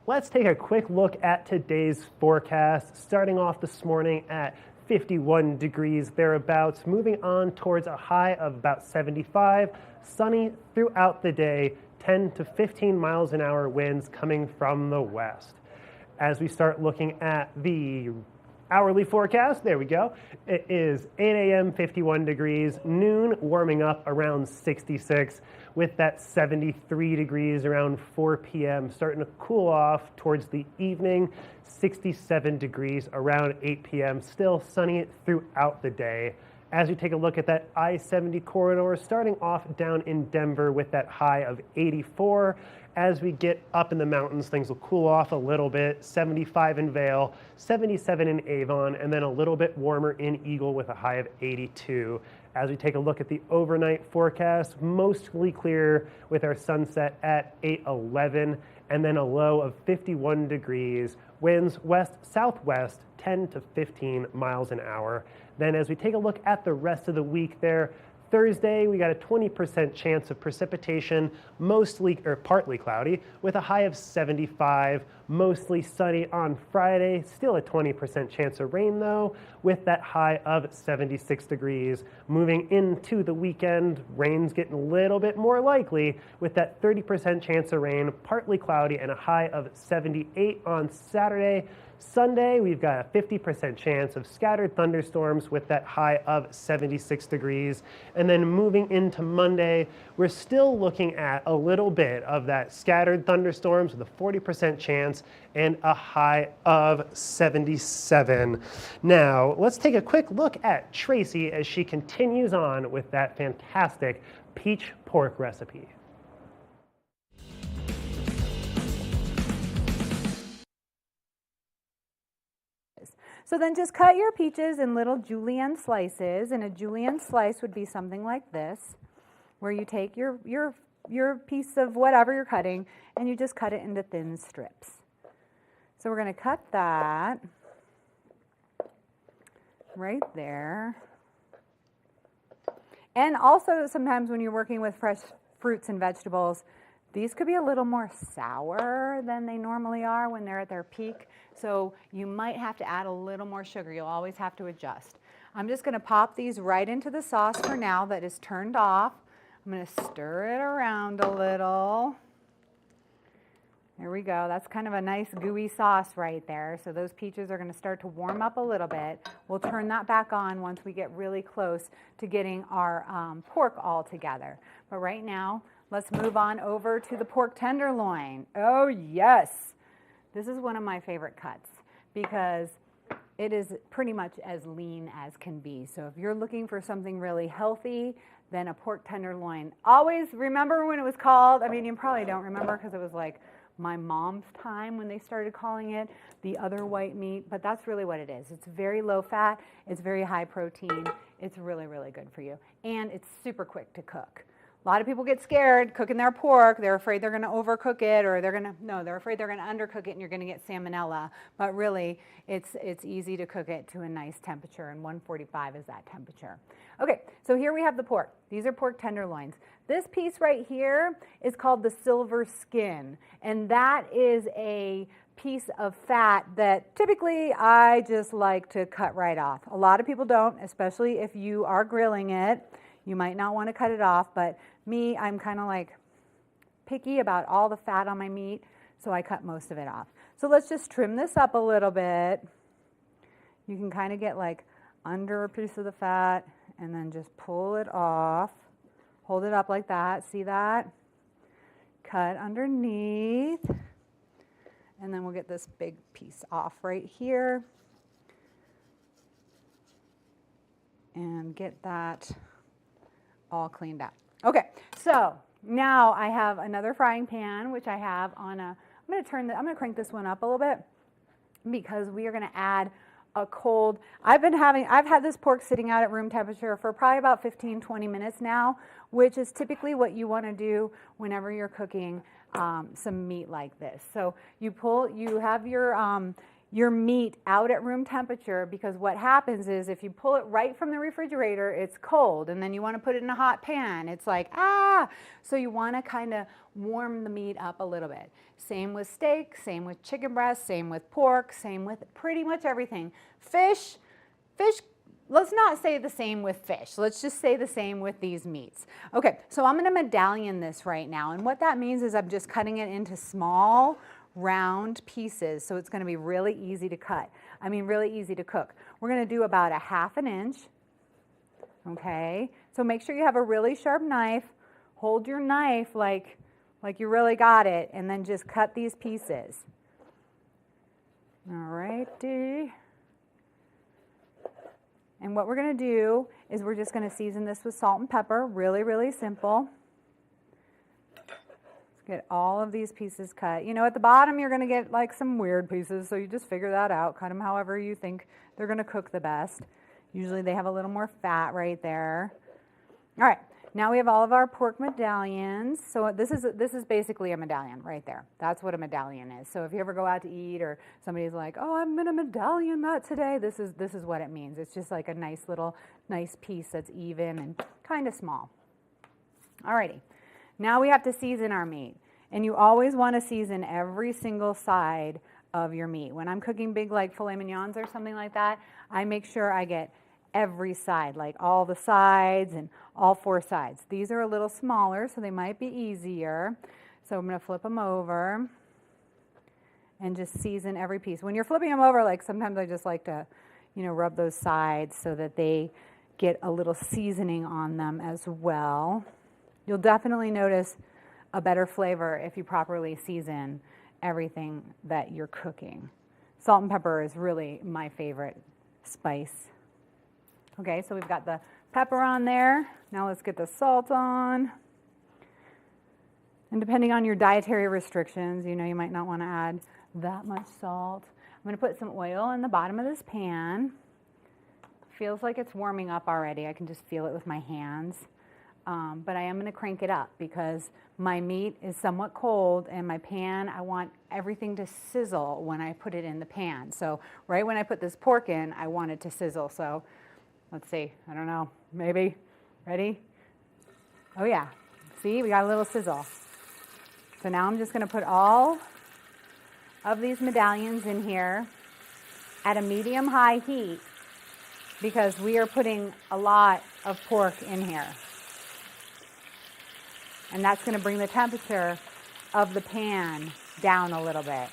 Let's take a quick look at today's forecast, starting off this morning at 51 degrees thereabouts, moving on towards a high of about 75, sunny throughout the day, 10 to 15 miles an hour winds coming from the west. As we start looking at the hourly forecast, there we go. It is 8 a.m. 51 degrees, noon warming up around 66, with that 73 degrees around 4 p.m. starting to cool off towards the evening, 67 degrees around 8 p.m. Still sunny throughout the day. As we take a look at that I-70 corridor, starting off down in Denver with that high of 84. As we get up in the mountains, things will cool off a little bit. 75 in Vail, 77 in Avon, and then a little bit warmer in Eagle with a high of 82. As we take a look at the overnight forecast, mostly clear with our sunset at 8:11, and then a low of 51 degrees. Winds west-southwest, 10 to 15 miles an hour. Then as we take a look at the rest of the week there, Thursday, we got a 20% chance of precipitation, mostly or partly cloudy, with a high of 75, mostly sunny on Friday. Still a 20% chance of rain, though, with that high of 76 degrees. Moving into the weekend, rain's getting a little bit more likely, with that 30% chance of rain, partly cloudy, and a high of 78 on Saturday. Sunday, we've got a 50% chance of scattered thunderstorms with that high of 76 degrees. And then moving into Monday, we're still looking at a little bit of that scattered thunderstorms with a 40% chance and a high of 77. Now, let's take a quick look at Tracy as she continues on with that fantastic peach pork recipe. So then just cut your peaches in little julienne slices, and a julienne slice would be something like this, where you take your piece of whatever you're cutting and you just cut it into thin strips. So we're going to cut that right there. And also sometimes when you're working with fresh fruits and vegetables, these could be a little more sour than they normally are when they're at their peak. So you might have to add a little more sugar. You'll always have to adjust. I'm just going to pop these right into the sauce for now that is turned off. I'm going to stir it around a little. There we go. That's kind of a nice gooey sauce right there. So those peaches are going to start to warm up a little bit. We'll turn that back on once we get really close to getting our pork all together. But right now, let's move on over to the pork tenderloin. Oh yes, this is one of my favorite cuts because it is pretty much as lean as can be. So if you're looking for something really healthy, then a pork tenderloin. Always remember when it was called, I mean, you probably don't remember because it was like my mom's time when they started calling it the other white meat, but that's really what it is. It's very low fat, it's very high protein, it's really, really good for you, and it's super quick to cook. A lot of people get scared cooking their pork. They're afraid they're going to overcook it, or they're afraid they're going to undercook it and you're going to get salmonella. But really, it's easy to cook it to a nice temperature, and 145 is that temperature. Okay, so here we have the pork. These are pork tenderloins. This piece right here is called the silver skin, and that is a piece of fat that typically I just like to cut right off. A lot of people don't, especially if you are grilling it. You might not want to cut it off, but me, I'm kind of like picky about all the fat on my meat, so I cut most of it off. So let's just trim this up a little bit. You can kind of get like under a piece of the fat and then just pull it off. Hold it up like that. See that? Cut underneath. And then we'll get this big piece off right here. And get that all cleaned up. Okay, so now I have another frying pan, which I have on a, I'm going to crank this one up a little bit because we are going to add a cold, I've had this pork sitting out at room temperature for probably about 15-20 minutes now, which is typically what you want to do whenever you're cooking some meat like this. So you have your meat out at room temperature, because what happens is if you pull it right from the refrigerator, it's cold, and then you want to put it in a hot pan. It's like, so you want to kind of warm the meat up a little bit. Same with steak, same with chicken breast, same with pork, same with pretty much everything. Fish, let's not say the same with fish. Let's just say the same with these meats. Okay, so I'm going to medallion this right now, and what that means is I'm just cutting it into small, round pieces, so it's going to be really easy to cut. I mean, really easy to cook. We're going to do about a 1/2 inch. Okay, so make sure you have a really sharp knife. Hold your knife like you really got it, and then just cut these pieces. All righty. And what we're going to do is we're just going to season this with salt and pepper. Really, really simple. Get all of these pieces cut. You know, at the bottom you're going to get like some weird pieces, so you just figure that out. Cut them however you think they're going to cook the best. Usually they have a little more fat right there. All right, now we have all of our pork medallions. So this is basically a medallion right there. That's what a medallion is. So if you ever go out to eat or somebody's like, oh, I'm going to medallion that today, this is what it means. It's just like a nice piece that's even and kind of small. All righty. Now we have to season our meat, and you always want to season every single side of your meat. When I'm cooking big like filet mignons or something like that, I make sure I get every side, like all the sides and all 4 sides. These are a little smaller, so they might be easier. So I'm going to flip them over and just season every piece. When you're flipping them over, like sometimes I just like to, rub those sides so that they get a little seasoning on them as well. You'll definitely notice a better flavor if you properly season everything that you're cooking. Salt and pepper is really my favorite spice. Okay, so we've got the pepper on there. Now let's get the salt on. And depending on your dietary restrictions, you might not want to add that much salt. going to put some oil in the bottom of this pan. Feels like it's warming up already. I can just feel it with my hands. But I am going to crank it up because my meat is somewhat cold, and my pan, I want everything to sizzle when I put it in the pan. So right when I put this pork in, I want it to sizzle. So let's see, I don't know, maybe. Ready? Oh yeah, see, we got a little sizzle. So now I'm just going to put all of these medallions in here at a medium-high heat because we are putting a lot of pork in here. And that's going to bring the temperature of the pan down a little bit.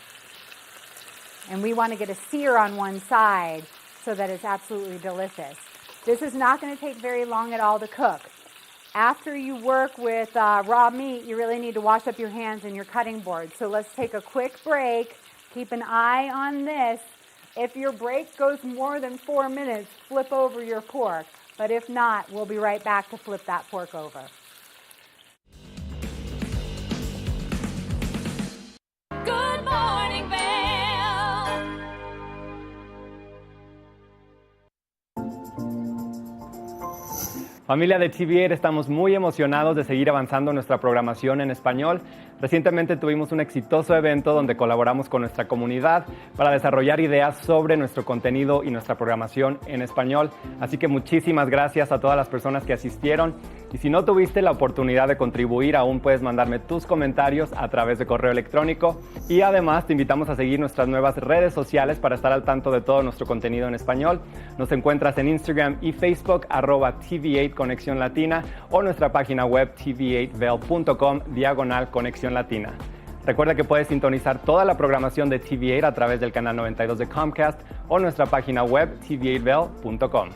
And we want to get a sear on one side so that it's absolutely delicious. This is not going to take very long at all to cook. After you work with raw meat, you really need to wash up your hands and your cutting board. So let's take a quick break. Keep an eye on this. If your break goes more than 4 minutes, flip over your pork. But if not, we'll be right back to flip that pork over. Good morning, Vail. Familia de TV8, estamos muy emocionados de seguir avanzando nuestra programación en español. Recientemente tuvimos un exitoso evento donde colaboramos con nuestra comunidad para desarrollar ideas sobre nuestro contenido y nuestra programación en español. Así que muchísimas gracias a todas las personas que asistieron. Y si no tuviste la oportunidad de contribuir, aún puedes mandarme tus comentarios a través de correo electrónico. Y además te invitamos a seguir nuestras nuevas redes sociales para estar al tanto de todo nuestro contenido en español. Nos encuentras en Instagram y Facebook, @TV8 Conexión Latina, o nuestra página web tv8vail.com/Conexión Latina. Recuerda que puedes sintonizar toda la programación de TV8 a través del canal 92 de Comcast o nuestra página web tv8vail.com.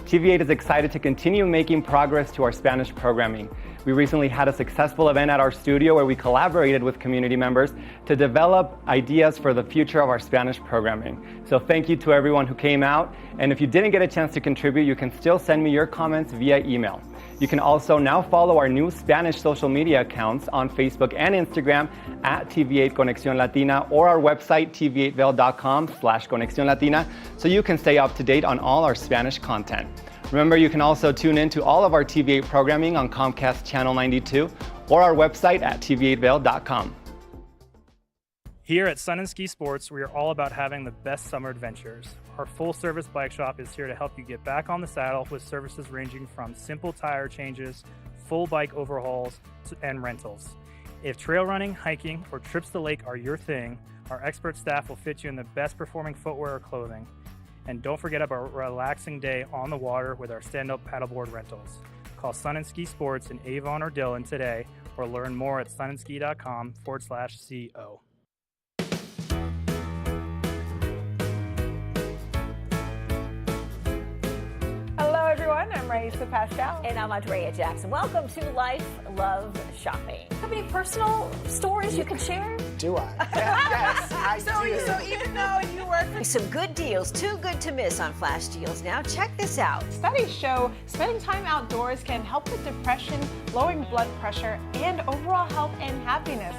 TV8 is excited to continue making progress to our Spanish programming. We recently had a successful event at our studio where we collaborated with community members to develop ideas for the future of our Spanish programming. So thank you to everyone who came out. And if you didn't get a chance to contribute, you can still send me your comments via email. You can also now follow our new Spanish social media accounts on Facebook and Instagram at TV8 Conexión Latina, or our website tv8vail.com/Conexión Latina, so you can stay up to date on all our Spanish content. Remember, you can also tune in to all of our TV8 programming on Comcast Channel 92 or our website at tv8vail.com. Here at Sun and Ski Sports, we are all about having the best summer adventures. Our full-service bike shop is here to help you get back on the saddle with services ranging from simple tire changes, full bike overhauls, and rentals. If trail running, hiking, or trips to the lake are your thing, our expert staff will fit you in the best performing footwear or clothing. And don't forget about a relaxing day on the water with our stand-up paddleboard rentals. Call Sun and Ski Sports in Avon or Dillon today, or learn more at sunandski.com/CO. Hello, everyone. I'm Raisa Pascal. And I'm Andrea Jackson. Welcome to Life Love Shopping. Have any personal stories you can share? Do I? Yes, I do. So even though you work for some good deals, too good to miss on flash deals. Now check this out. Studies show spending time outdoors can help with depression, lowering blood pressure, and overall health and happiness.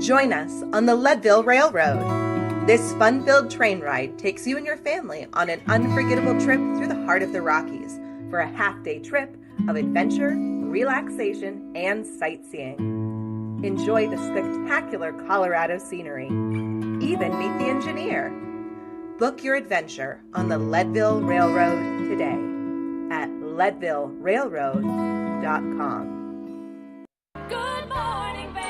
Join us on the Leadville Railroad. This fun-filled train ride takes you and your family on an unforgettable trip through the heart of the Rockies for a half-day trip of adventure, relaxation, and sightseeing. Enjoy the spectacular Colorado scenery. Even meet the engineer. Book your adventure on the Leadville Railroad today at leadvillerailroad.com. Good morning, Vail.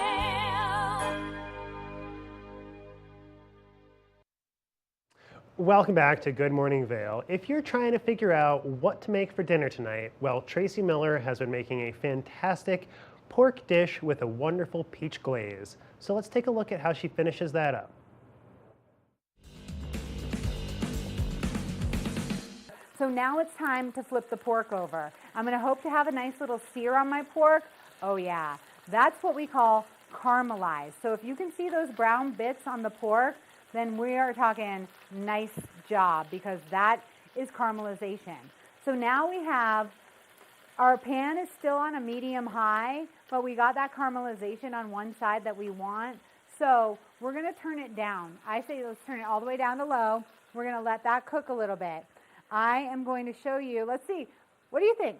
Welcome back to Good Morning Vail. If you're trying to figure out what to make for dinner tonight, well, Tracy Miller has been making a fantastic pork dish with a wonderful peach glaze. So let's take a look at how she finishes that up. So now it's time to flip the pork over. I'm going to hope to have a nice little sear on my pork. Oh yeah, that's what we call caramelized. So if you can see those brown bits on the pork, then we are talking nice job, because that is caramelization. So now we have, our pan is still on a medium high, but we got that caramelization on one side that we want. So we're going to turn it down. I say let's turn it all the way down to low. We're going to let that cook a little bit. I am going to show you, let's see, what do you think?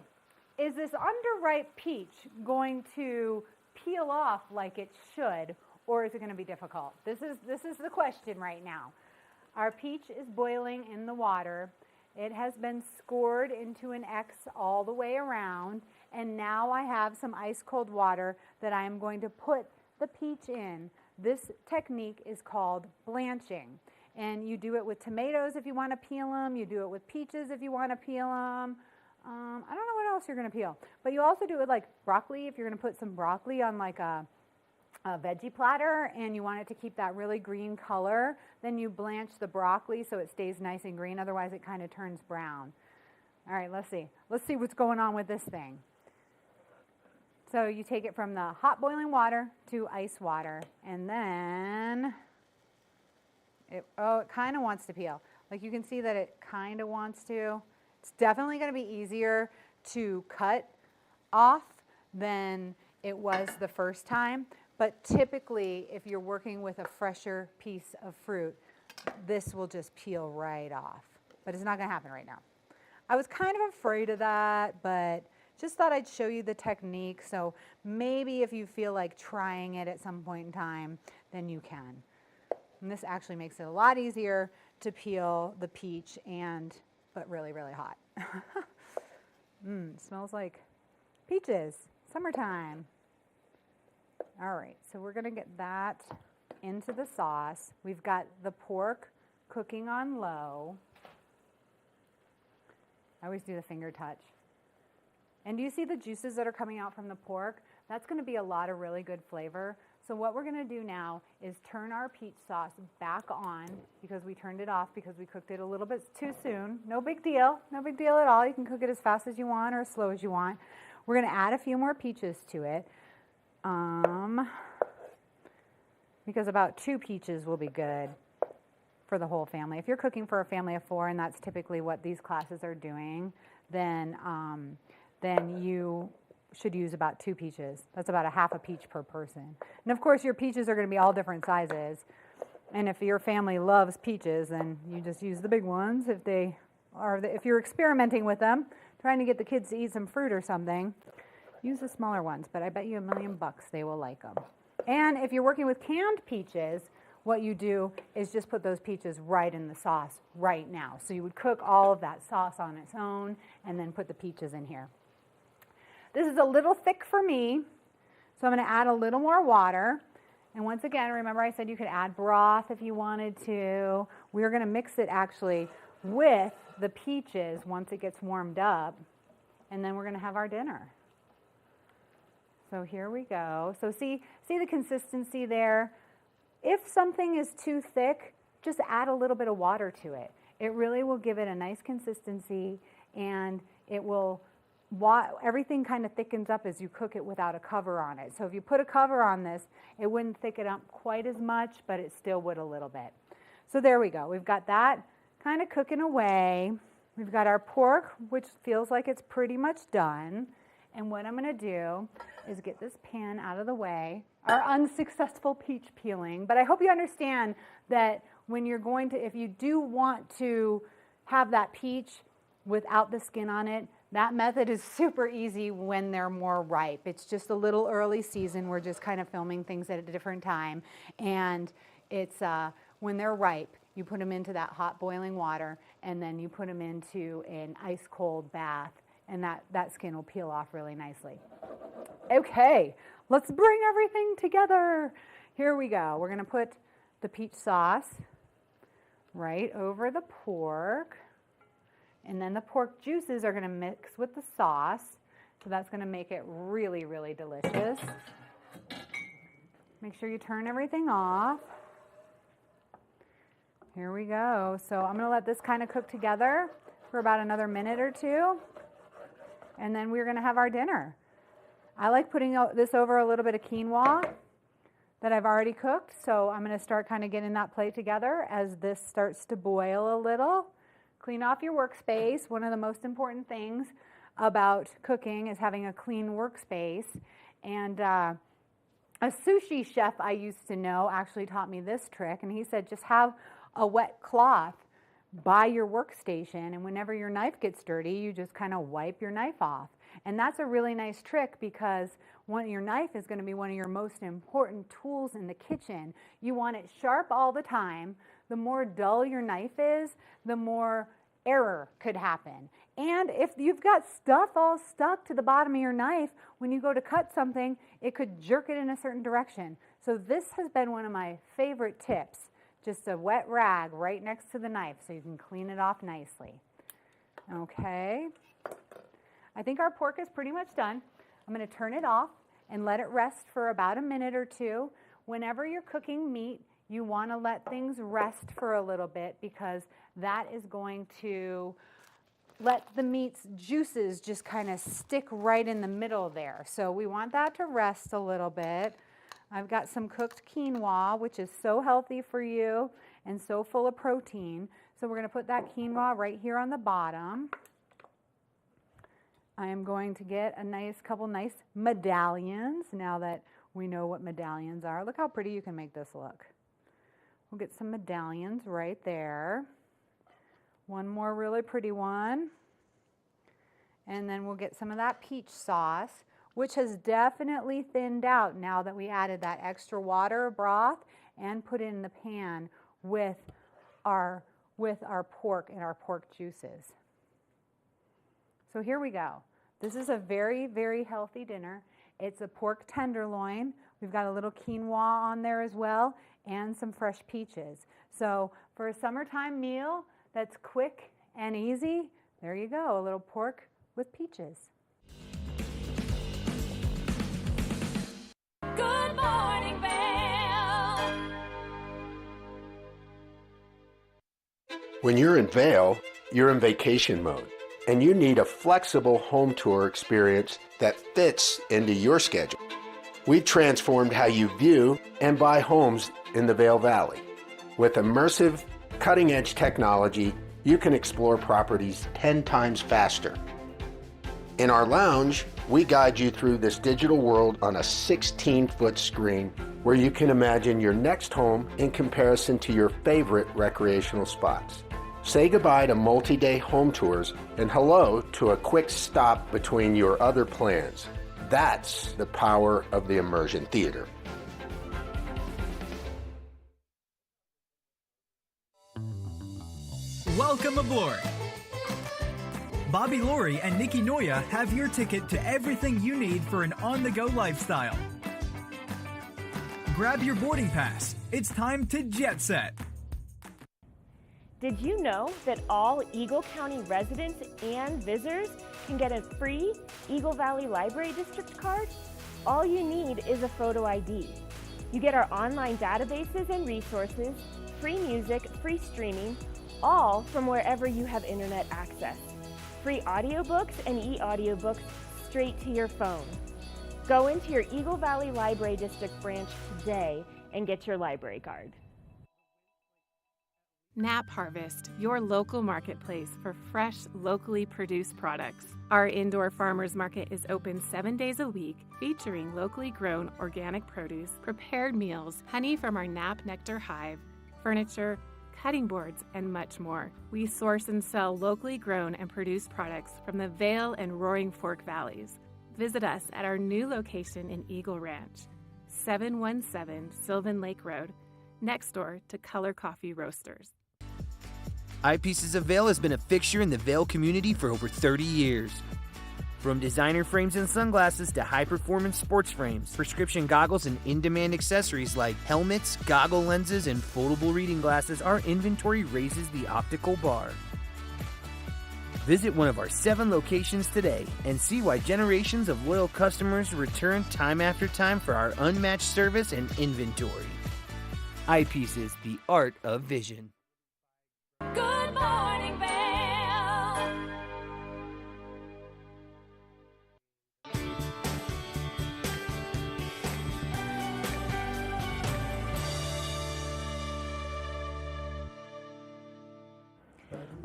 Is this underripe peach going to peel off like it should, or is it going to be difficult? This is the question right now. Our peach is boiling in the water. It has been scored into an X all the way around, and now I have some ice cold water that I am going to put the peach in. This technique is called blanching, and you do it with tomatoes if you want to peel them. You do it with peaches if you want to peel them. I don't know what else you're going to peel, but you also do it with like broccoli if you're going to put some broccoli on like a veggie platter and you want it to keep that really green color, then you blanch the broccoli so it stays nice and green. Otherwise, it kind of turns brown. All right, let's see. Let's see what's going on with this thing. So you take it from the hot boiling water to ice water, and then it kind of wants to peel. Like you can see that it kind of wants to. It's definitely going to be easier to cut off than it was the first time. But typically, if you're working with a fresher piece of fruit, this will just peel right off. But it's not going to happen right now. I was kind of afraid of that, but just thought I'd show you the technique. So maybe if you feel like trying it at some point in time, then you can. And this actually makes it a lot easier to peel the peach but really, really hot. Smells like peaches, summertime. All right, so we're gonna get that into the sauce. We've got the pork cooking on low. I always do the finger touch. And do you see the juices that are coming out from the pork? That's gonna be a lot of really good flavor. So what we're gonna do now is turn our peach sauce back on because we turned it off because we cooked it a little bit too soon. No big deal, no big deal at all. You can cook it as fast as you want or as slow as you want. We're gonna add a few more peaches to it. Because about 2 peaches will be good for the whole family. If you're cooking for a family of 4, and that's typically what these classes are doing, then you should use about 2 peaches. That's about a half a peach per person. And of course, your peaches are going to be all different sizes. And if your family loves peaches, then you just use the big ones. If you're experimenting with them, trying to get the kids to eat some fruit or something, use the smaller ones, but I bet you $1,000,000 they will like them. And if you're working with canned peaches, what you do is just put those peaches right in the sauce right now. So you would cook all of that sauce on its own and then put the peaches in here. This is a little thick for me, so I'm going to add a little more water. And once again, remember I said you could add broth if you wanted to. We're going to mix it actually with the peaches once it gets warmed up, and then we're going to have our dinner. So here we go. So see the consistency there? If something is too thick, just add a little bit of water to it. It really will give it a nice consistency, and it will, everything kind of thickens up as you cook it without a cover on it. So if you put a cover on this, it wouldn't thicken up quite as much, but it still would a little bit. So there we go. We've got that kind of cooking away. We've got our pork, which feels like it's pretty much done. And what I'm going to do is get this pan out of the way, our unsuccessful peach peeling. But I hope you understand that when you're going to, if you do want to have that peach without the skin on it, that method is super easy when they're more ripe. It's just a little early season. We're just kind of filming things at a different time. And it's when they're ripe, you put them into that hot boiling water, and then you put them into an ice cold bath. And that skin will peel off really nicely. Okay, let's bring everything together. Here we go. We're going to put the peach sauce right over the pork. And then the pork juices are going to mix with the sauce. So that's going to make it really, really delicious. Make sure you turn everything off. Here we go. So I'm going to let this kind of cook together for about another minute or 2. And then we're going to have our dinner. I like putting this over a little bit of quinoa that I've already cooked. So I'm going to start kind of getting that plate together as this starts to boil a little. Clean off your workspace. One of the most important things about cooking is having a clean workspace. And A sushi chef I used to know actually taught me this trick, and he said just have a wet cloth by your workstation, and whenever your knife gets dirty, you just kind of wipe your knife off. And that's a really nice trick because your knife is going to be one of your most important tools in the kitchen. You want it sharp all the time. The more dull your knife is, the more error could happen. And if you've got stuff all stuck to the bottom of your knife, when you go to cut something, it could jerk it in a certain direction. So this has been one of my favorite tips. Just a wet rag right next to the knife so you can clean it off nicely. Okay. I think our pork is pretty much done. I'm going to turn it off and let it rest for about a minute or two. Whenever you're cooking meat, you want to let things rest for a little bit because that is going to let the meat's juices just kind of stick right in the middle there. So we want that to rest a little bit. I've got some cooked quinoa, which is so healthy for you and so full of protein. So we're going to put that quinoa right here on the bottom. I am going to get a couple nice medallions now that we know what medallions are. Look how pretty you can make this look. We'll get some medallions right there. One more really pretty one. And then we'll get some of that peach sauce, which has definitely thinned out now that we added that extra water broth and put it in the pan with our pork and our pork juices. So here we go. This is a very, very healthy dinner. It's a pork tenderloin. We've got a little quinoa on there as well and some fresh peaches. So for a summertime meal that's quick and easy, there you go, a little pork with peaches. Good morning, Vail. When you're in Vail, you're in vacation mode, and you need a flexible home tour experience that fits into your schedule. We've transformed how you view and buy homes in the Vail Valley. With immersive, cutting-edge technology, you can explore properties 10 times faster. In our lounge, we guide you through this digital world on a 16-foot screen where you can imagine your next home in comparison to your favorite recreational spots. Say goodbye to multi-day home tours and hello to a quick stop between your other plans. That's the power of the immersion theater. Welcome aboard! Bobby Laurie and Nikki Noya have your ticket to everything you need for an on-the-go lifestyle. Grab your boarding pass. It's time to jet set. Did you know that all Eagle County residents and visitors can get a free Eagle Valley Library District card? All you need is a photo ID. You get our online databases and resources, free music, free streaming, all from wherever you have internet access. Free audiobooks and e-audiobooks straight to your phone. Go into your Eagle Valley Library District branch today and get your library card. Nap Harvest, your local marketplace for fresh, locally produced products. Our indoor farmers market is open 7 days a week, featuring locally grown organic produce, prepared meals, honey from our Nap Nectar hive, furniture, cutting boards, and much more. We source and sell locally grown and produced products from the Vail and Roaring Fork Valleys. Visit us at our new location in Eagle Ranch, 717 Sylvan Lake Road, next door to Color Coffee Roasters. Eyepieces of Vail has been a fixture in the Vail community for over 30 years. From designer frames and sunglasses to high-performance sports frames, prescription goggles, and in-demand accessories like helmets, goggle lenses, and foldable reading glasses, our inventory raises the optical bar. Visit one of our 7 locations today and see why generations of loyal customers return time after time for our unmatched service and inventory. Eyepieces, the art of vision. Good morning, Vail.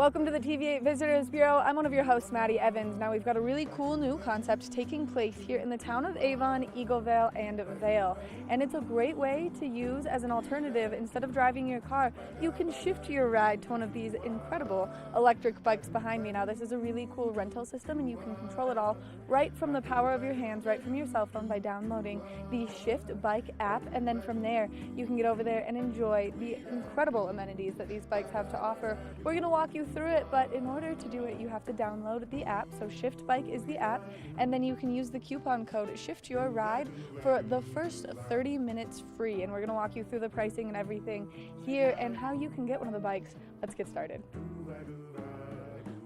Welcome to the TV8 Visitors Bureau. I'm one of your hosts, Maddie Evans. Now we've got a really cool new concept taking place here in the town of Avon, Eaglevale, and Vail. And it's a great way to use as an alternative. Instead of driving your car, you can shift your ride to one of these incredible electric bikes behind me. Now this is a really cool rental system, and you can control it all right from the power of your hands, right from your cell phone by downloading the Shift Bike app. And then from there, you can get over there and enjoy the incredible amenities that these bikes have to offer. We're going to walk you through it, but in order to do it, you have to download the app. So Shift Bike is the app, and then you can use the coupon code Shift Your Ride for the first 30 minutes free. And we're going to walk you through the pricing and everything here and how you can get one of the bikes. Let's get started.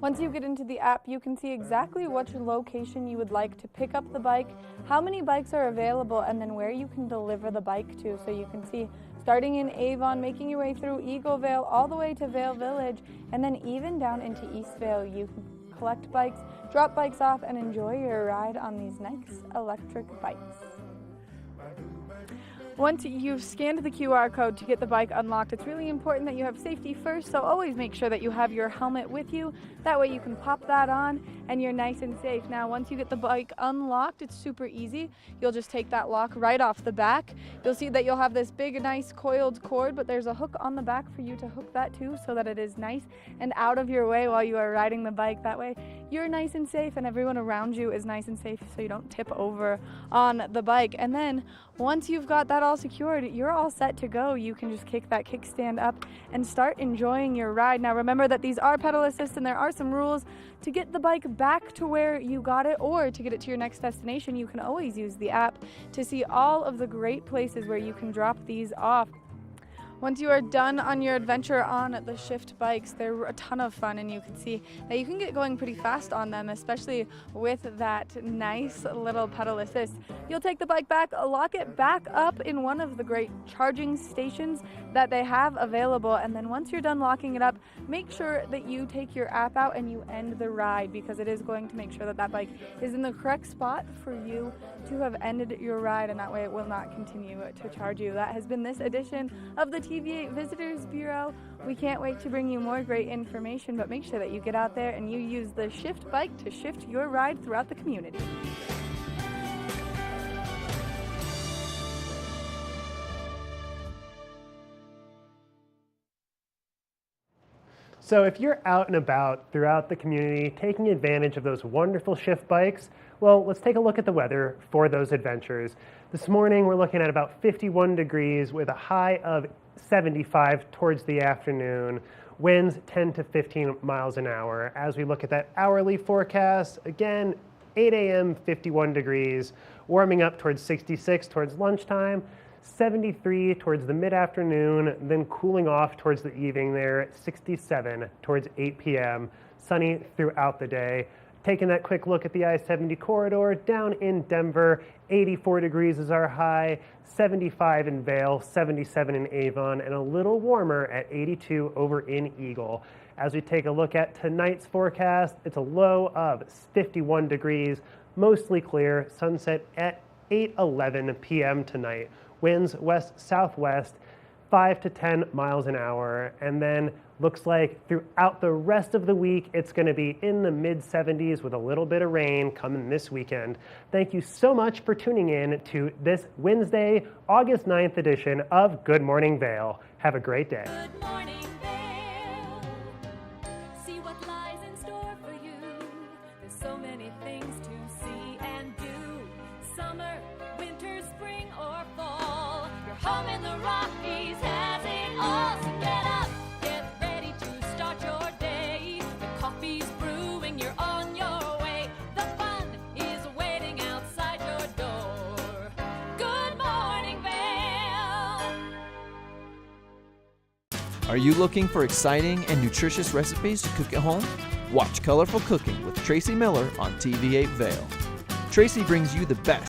Once you get into the app, you can see exactly which location you would like to pick up the bike, how many bikes are available, and then where you can deliver the bike to. So you can see starting in Avon, making your way through Eaglevale, all the way to Vail Village, and then even down into East Vail. You can collect bikes, drop bikes off, and enjoy your ride on these nice electric bikes. Once you've scanned the QR code to get the bike unlocked, it's really important that you have safety first, so always make sure that you have your helmet with you. That way you can pop that on and you're nice and safe. Now, once you get the bike unlocked, it's super easy. You'll just take that lock right off the back. You'll see that you'll have this big, nice coiled cord, but there's a hook on the back for you to hook that to so that it is nice and out of your way while you are riding the bike. That way you're nice and safe and everyone around you is nice and safe so you don't tip over on the bike. And then once you've got that all secured, you're all set to go. You can just kick that kickstand up and start enjoying your ride. Now remember that these are pedal assist and there are some rules. To get the bike back to where you got it or to get it to your next destination, you can always use the app to see all of the great places where you can drop these off. Once you are done on your adventure on the Shift bikes, they're a ton of fun, and you can see that you can get going pretty fast on them, especially with that nice little pedal assist. You'll take the bike back, lock it back up in one of the great charging stations that they have available, and then once you're done locking it up, make sure that you take your app out and you end the ride, because it is going to make sure that that bike is in the correct spot for you to have ended your ride, and that way it will not continue to charge you. That has been this edition of the TV8 Visitors Bureau. We can't wait to bring you more great information, but make sure that you get out there and you use the Shift Bike to shift your ride throughout the community. So if you're out and about throughout the community taking advantage of those wonderful Shift bikes, well, let's take a look at the weather for those adventures. This morning we're looking at about 51 degrees with a high of 75 towards the afternoon, winds 10 to 15 miles an hour. As we look at that hourly forecast, again, 8 a.m., 51 degrees, warming up towards 66 towards lunchtime, 73 towards the mid-afternoon, then cooling off towards the evening there at 67 towards 8 p.m., sunny throughout the day. Taking that quick look at the I-70 corridor, down in Denver, 84 degrees is our high, 75 in Vail, 77 in Avon, and a little warmer at 82 over in Eagle. As we take a look at tonight's forecast, it's a low of 51 degrees, mostly clear, sunset at 8:11 p.m. tonight. Winds west-southwest, 5 to 10 miles an hour, and then looks like throughout the rest of the week, it's going to be in the mid-70s with a little bit of rain coming this weekend. Thank you so much for tuning in to this Wednesday, August 9th edition of Good Morning Vail. Have a great day. Good morning, Vail. See what lies in store for you. There's so many things to see and do. Summer, winter, spring, or fall. Your home in the Rockies has it all. So get up. Are you looking for exciting and nutritious recipes to cook at home? Watch Colorful Cooking with Tracy Miller on TV8 Vail. Tracy brings you the best